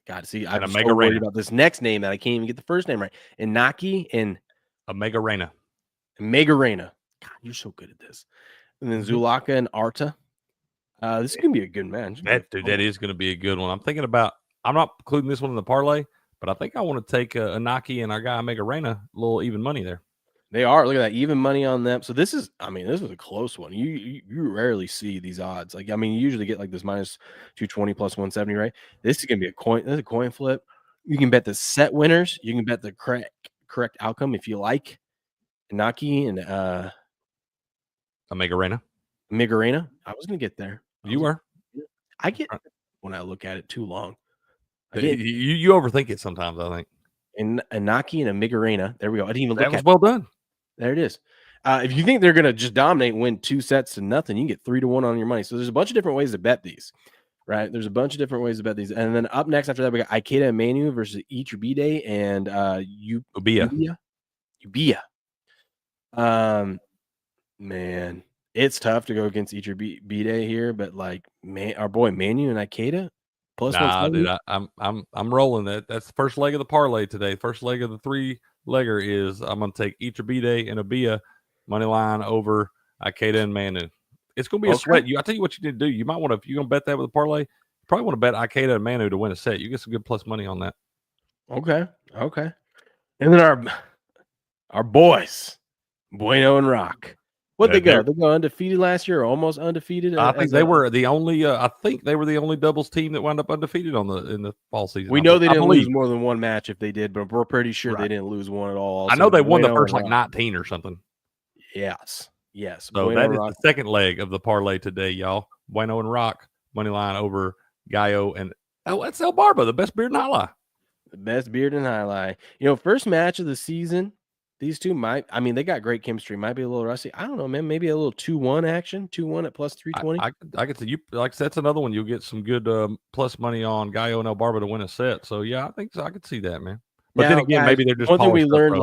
God, see, I'm And so Omega worried Reina. about this next name that I can't even get the first name right. Inaki and Omega Reina. Mega Reina. God, you're so good at this. And then Mhm. Zulaka and Arta. This is gonna be a good match. That is going to be a good one. I'm thinking about. I'm not including this one in the parlay, but I think I want to take Anaki and our guy Omega Reina a little even money there. They are. Look at that, even money on them. So this is, I mean, this was a close one. You rarely see these odds. Like, I mean, you usually get like this minus 220 plus 170, right? This is gonna be a coin. This is a coin flip. You can bet the set winners. You can bet the correct outcome if you like. Naki and Omega Reina. Migarena. I was gonna get there. You were. I get when I look at it too long. I You, get you overthink it sometimes, I think. Naki and a Migarena. There we go. I didn't even That look was at it. well done. There it is. If you think they're gonna just dominate and win 2 sets to nothing, you can get 3-1 on your money. So there's a bunch of different ways to bet these, right? There's a bunch of different ways to bet these. And then up next after that, we got Ikeda and Manu versus Ichibide and Ubia. Man, it's tough to go against Ichibide here, but like our boy Manu and Ikeda plus Nah, 170. dude, I'm rolling that. That's the first leg of the parlay today. First leg of the 3-legger is I'm gonna take Ichibide and Ubia money line over Ikeda and Manu. It's gonna be a sweat. I tell you what you need to do. You might want to, if you're gonna bet that with a parlay, you probably want to bet Ikeda and Manu to win a set. You get some good plus money on that. Okay. And then our boys, Bueno and Rock. What'd they go? They go undefeated last year, or almost undefeated. I think they were the only. I think they were the only doubles team that wound up undefeated in the fall season. We know they didn't lose more than one match if they did, but we're pretty sure they didn't lose one at all. Also, I know they won the first like 19 or something. Yes. So Bueno that is the second leg of the parlay today, y'all. Bueno and Rock money line over Gallo and that's El Barba, the best beard in Jai-Alai. The best beard in Jai-Alai. You know, first match of the season. These two they got great chemistry. Might be a little rusty. I don't know, man. Maybe a little 2-1 action. 2-1 at plus 320. I could see you. Like that's another one. You'll get some good plus money on Gallo and El Barba to win a set. So yeah, I think so. I could see that, man. But then again, maybe they're just one thing we learned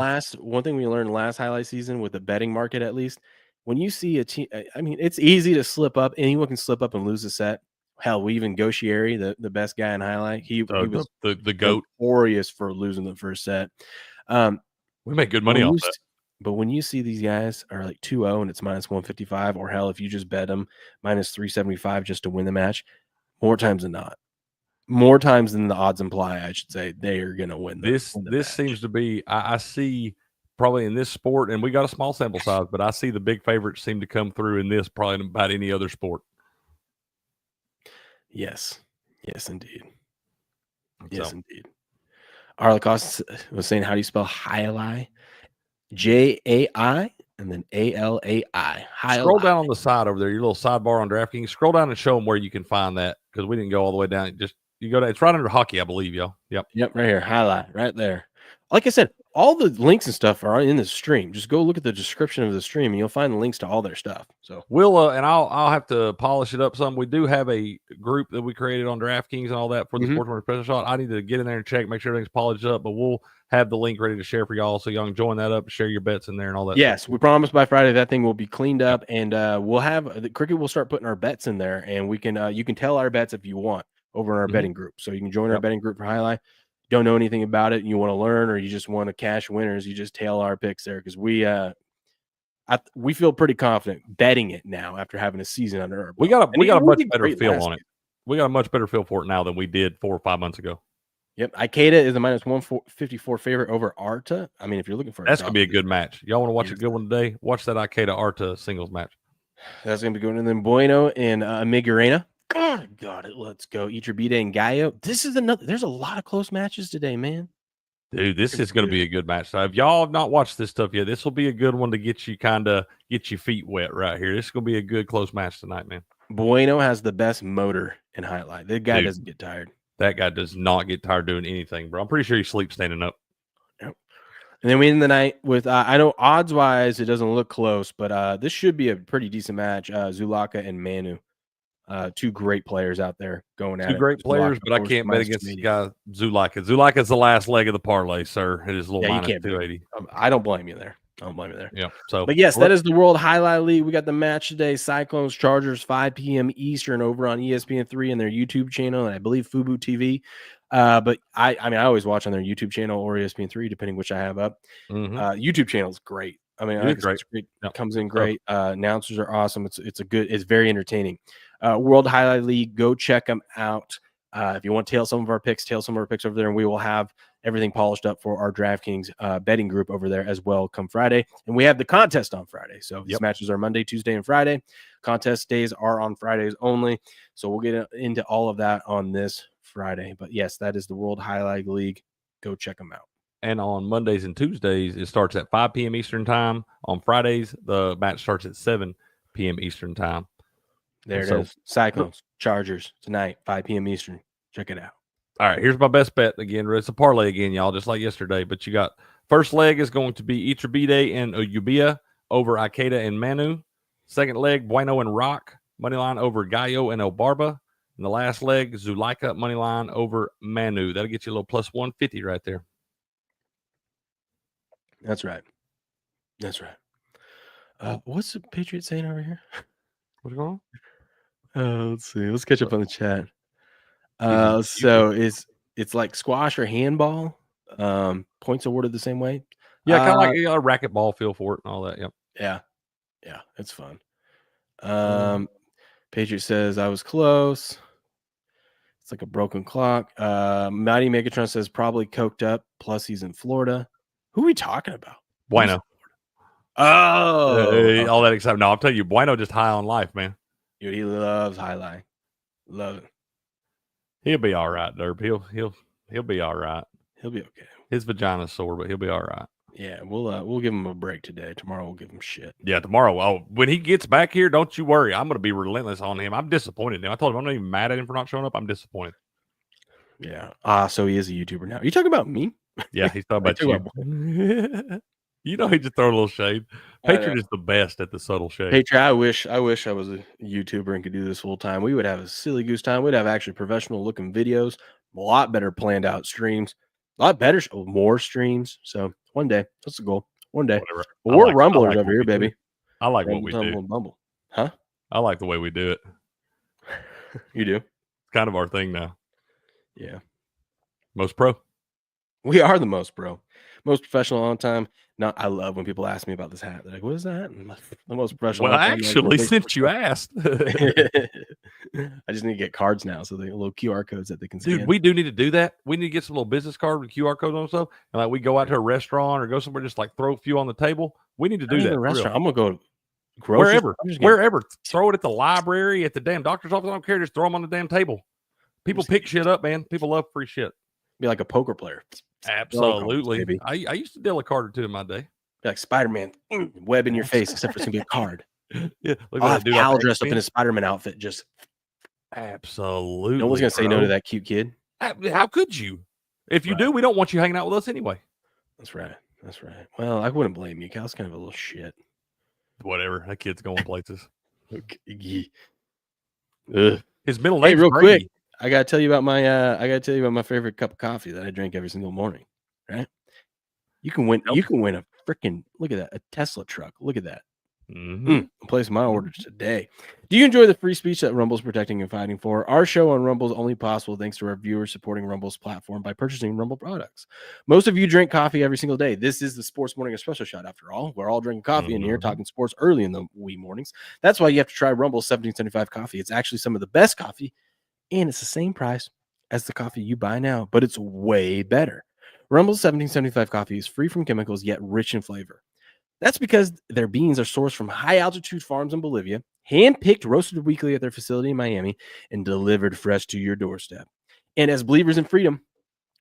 last highlight season with the betting market, at least when you see a team. I mean, it's easy to slip up. Anyone can slip up and lose a set. Hell, we even Goshieri, the best guy in highlight. He was the goat, notorious for losing the first set. We make good money off that. But when you see these guys are like 2-0 and it's minus 155, or hell, if you just bet them minus 375 just to win the match, more times than not, more times than the odds imply, I should say, they are going to win. This seems to be, I see probably in this sport, and we got a small sample size, but I see the big favorites seem to come through in this probably about any other sport. Yes, indeed. Yes, indeed. Arlacost was saying, how do you spell Jai-Alai? Jai and then ALAI. Scroll down on the side over there, your little sidebar on DraftKings. Scroll down and show them where you can find that, because we didn't go all the way down. Just you go down. It's right under hockey, I believe, y'all. Yep, right here. Jai-Alai, right there. Like I said, all the links and stuff are in the stream. Just go look at the description of the stream, and you'll find the links to all their stuff. So we'll and I'll have to polish it up some. We do have a group that we created on DraftKings and all that for the Sports Morning Espresso Shot. I need to get in there and check, make sure everything's polished up. But we'll have the link ready to share for y'all, so y'all can join that up, share your bets in there, and all that. Yes, stuff. We promise by Friday that thing will be cleaned up, and we'll have the Cricket will start putting our bets in there, and we can you can tell our bets if you want over in our betting group. So you can join our betting group for Jai-Alai. Don't know anything about it, and you want to learn, or you just want to cash winners, you just tail our picks there, because we feel pretty confident betting it now after having a season under our belt. We got a much better feel on it. We got a much better feel for it now than we did 4 or 5 months ago. Yep, Ikeda is a minus 154 favorite over Arta. I mean, if you're looking for that's gonna be a good match. Y'all want to watch a good one today? Watch that Ikeda Arta singles match. That's gonna be good. And then Bueno and Migurena. God, let's go. Ichibide and Gallo. This is another. There's a lot of close matches today, man. Dude, this is going to be a good match. So if y'all have not watched this stuff yet, this will be a good one to get your feet wet right here. This is going to be a good close match tonight, man. Bueno has the best motor in highlight. The guy doesn't get tired. That guy does not get tired doing anything, bro. I'm pretty sure he sleeps standing up. Yep. And then we end the night with, I know odds-wise it doesn't look close, but this should be a pretty decent match. Zulaka and Manu. Two great players out there going at it. Two great players, but I can't bet against the guy Zulaika. Zulaika's the last leg of the parlay, sir. It is a little minus 280. I don't blame you there. Yeah. So, but yes, that is the World Highlight League. We got the match today: Cyclones Chargers, 5 p.m. Eastern, over on ESPN3 and their YouTube channel, and I believe FUBO TV. But I always watch on their YouTube channel or ESPN3, depending which I have up. YouTube channel is great. I mean, it's great. It comes in great. Announcers are awesome. It's very entertaining. World Highlight League. Go check them out. If you want to tail some of our picks over there, and we will have everything polished up for our DraftKings betting group over there as well come Friday. And we have the contest on Friday. So these matches are Monday, Tuesday, and Friday. Contest days are on Fridays only. So we'll get into all of that on this Friday. But yes, that is the World Highlight League. Go check them out. And on Mondays and Tuesdays, it starts at 5 p.m. Eastern time. On Fridays, the match starts at 7 p.m. Eastern time. There it is. Cyclones, Chargers, tonight, 5 p.m. Eastern. Check it out. All right, here's my best bet again. It's a parlay again, y'all, just like yesterday. But you got first leg is going to be Iturbide and Uyubia over Ikeda and Manu. Second leg, Bueno and Rock. Moneyline over Gallo and Elbarba. And the last leg, Zulaika, moneyline over Manu. That'll get you a little plus 150 right there. That's right. What's the Patriots saying over here? What's going on? Let's see. Let's catch up on the chat. So it's like squash or handball. Points awarded the same way. Yeah, kind of like a racquetball feel for it and all that. Yep. Yeah, it's fun. Patriot says I was close. It's like a broken clock. Mighty Megatron says probably coked up. Plus he's in Florida. Who are we talking about? Bueno. Oh, all that excitement. No, I'll tell you, Bueno just high on life, man. Dude, he loves highlight. Love it. He'll be all right, Derb. He'll be all right. He'll be okay. His vagina's sore, but he'll be all right. Yeah, we'll give him a break today. Tomorrow we'll give him shit. Yeah, tomorrow. Oh, when he gets back here, don't you worry. I'm going to be relentless on him. I'm disappointed now. I told him I'm not even mad at him for not showing up. I'm disappointed. Yeah. So he is a YouTuber now. Are you talking about me? Yeah, he's talking about you. You know, he just throw a little shade. Patriot is the best at the subtle shade. Patriot, I wish I was a YouTuber and could do this full time. We would have a silly goose time. We'd have actually professional looking videos, a lot better planned out streams, a lot better, more streams. So one day, that's the goal. One day. Whatever. We're rumblers over here, baby. I like what we do. Bumble. Huh? I like the way we do it. You do? It's kind of our thing now. Yeah. Most pro. We are the most pro. Most professional on time. No, I love when people ask me about this hat. They're like, what is that? The most professional. Well, actually, since you asked. I just need to get cards now. So they little QR codes that they can scan. Dude, we do need to do that. We need to get some little business card with QR codes on stuff. And like we go out to a restaurant or go somewhere, just like throw a few on the table. We need to do that. A restaurant. I'm going to go wherever. Throw it at the library, at the damn doctor's office. I don't care. Just throw them on the damn table. People pick shit up, man. People love free shit. Be like a poker player. Absolutely. I used to deal a card or two in my day. Be like Spider-Man, web in your face, except for it's gonna be a card. Yeah, I'll have Hal dressed up in a Spider-Man outfit. Just absolutely. No one's gonna say no to that cute kid. How could you? If you do, we don't want you hanging out with us anyway. That's right. Well, I wouldn't blame you. Cal's kind of a little shit. Whatever. That kid's going places. Okay. His middle name. Hey, real quick. I gotta tell you about my favorite cup of coffee that I drink every single morning. Right? You can win. You can win a freaking look at that, a Tesla truck. Look at that. I'm placing my orders today. Do you enjoy the free speech that Rumble's protecting and fighting for? Our show on Rumble is only possible thanks to our viewers supporting Rumble's platform by purchasing Rumble products. Most of you drink coffee every single day. This is the Sports Morning Espresso Shot. After all, we're all drinking coffee in here, talking sports early in the wee mornings. That's why you have to try Rumble's 1775 coffee. It's actually some of the best coffee. And it's the same price as the coffee you buy now, but it's way better. Rumble's 1775 coffee is free from chemicals, yet rich in flavor. That's because their beans are sourced from high-altitude farms in Bolivia, hand-picked, roasted weekly at their facility in Miami, and delivered fresh to your doorstep. And as believers in freedom,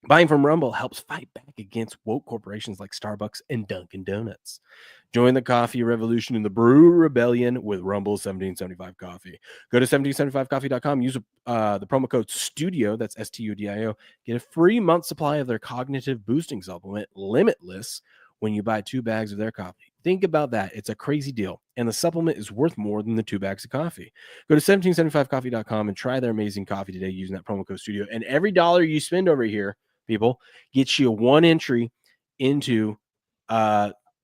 buying from Rumble helps fight back against woke corporations like Starbucks and Dunkin' Donuts. Join the coffee revolution in the brew rebellion with Rumble's 1775 coffee. Go to 1775coffee.com. Use the promo code STUDIO. That's STUDIO. Get a free month supply of their cognitive boosting supplement, Limitless, when you buy 2 bags of their coffee. Think about that. It's a crazy deal. And the supplement is worth more than the 2 bags of coffee. Go to 1775coffee.com and try their amazing coffee today using that promo code studio. And every dollar you spend over here, people, gets you 1 entry into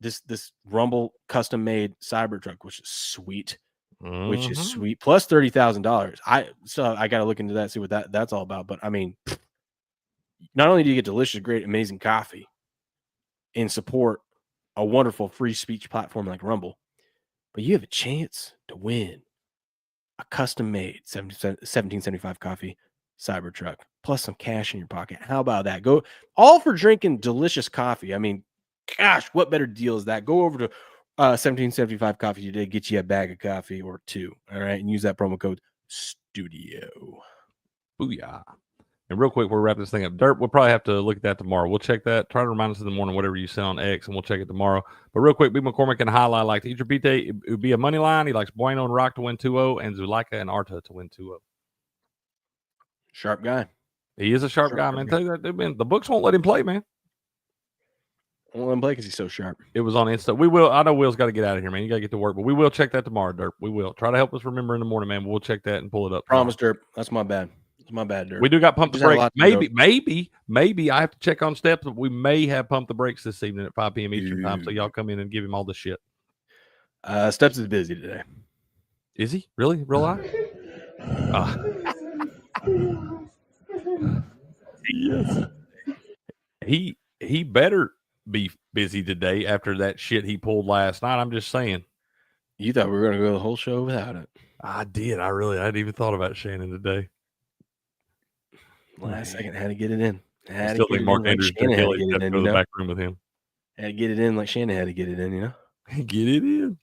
this Rumble custom made Cybertruck, which is sweet. Which is sweet, plus $30,000. I got to look into that, see what that's all about. But I mean, not only do you get delicious, great, amazing coffee and support a wonderful free speech platform like Rumble, but you have a chance to win a custom made 1775 coffee Cybertruck plus some cash in your pocket. How about that? Go all for drinking delicious coffee. I mean, gosh, what better deal is that? Go over to 1775 coffee today, get you a bag of coffee or 2. All right. And use that promo code studio. Booyah. And real quick, we'll wrap this thing up. Dirt, we'll probably have to look at that tomorrow. We'll check that. Try to remind us in the morning, whatever you send on X, and we'll check it tomorrow. But real quick, B. McCormick and Highlight like to Idripite. It would be a money line. He likes Bueno and Rock to win 2-0 and Zuleika and Arta to win 2-0. Sharp guy. He is a sharp guy, man. Tell you that, man, the books won't let him play, man. Won't let him play because he's so sharp. It was on Insta. We will. I know Will's got to get out of here, man. You got to get to work, but we will check that tomorrow, Dirt. We will. Try to help us remember in the morning, man. We'll check that and pull it up. Promise, Dirt. That's my bad. It's my bad, Dirt. We do got pump the brakes. Maybe I have to check on Steps, but we may have pumped the brakes this evening at 5 p.m. Eastern time. So y'all come in and give him all the shit. Steps is busy today. Is he really? Real life? Yes. He better be busy today after that shit he pulled last night. I'm just saying. You thought we were going to go the whole show without it. I did. I hadn't even thought about Shannon today. Last second, had to get it in. I still think Mark Andrews had to go to the back room with him. Had to get it in like Shannon had to get it in, you know? Get it in.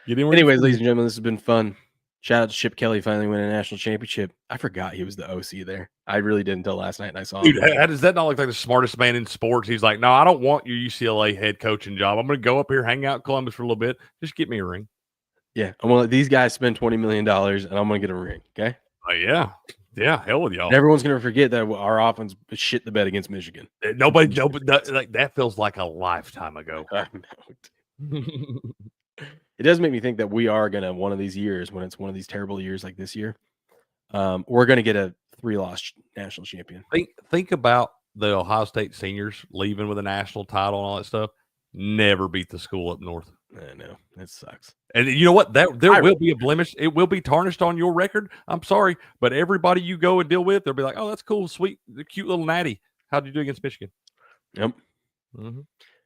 Anyways, ladies and gentlemen, this has been fun. Shout out to Chip Kelly finally winning a national championship. I forgot he was the OC there. I really didn't until last night and I saw him. Dude, does that not look like the smartest man in sports? He's like, no, I don't want your UCLA head coaching job. I'm going to go up here, hang out in Columbus for a little bit. Just get me a ring. Yeah, I'm going to let these guys spend $20 million and I'm going to get a ring, okay? Yeah. Yeah, hell with y'all. And everyone's going to forget that our offense shit the bed against Michigan. Nobody like that feels like a lifetime ago. I know. It does make me think that we are going to, one of these years, when it's one of these terrible years like this year, we're going to get a 3-loss national champion. Think about the Ohio State seniors leaving with a national title and all that stuff. Never beat the school up north. I know. It sucks. And you know what? There will be a blemish. It will be tarnished on your record. I'm sorry, but everybody you go and deal with, they'll be like, oh, that's cool, sweet, the cute little natty. How'd you do against Michigan? Yep. Mm-hmm.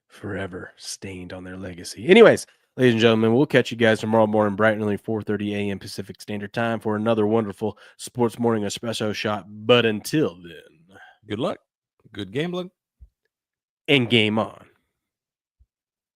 Forever stained on their legacy. Anyways, ladies and gentlemen, we'll catch you guys tomorrow morning, bright and early, 4:30 a.m. Pacific Standard Time for another wonderful Sports Morning Espresso Shot. But until then, good luck, good gambling, and game on.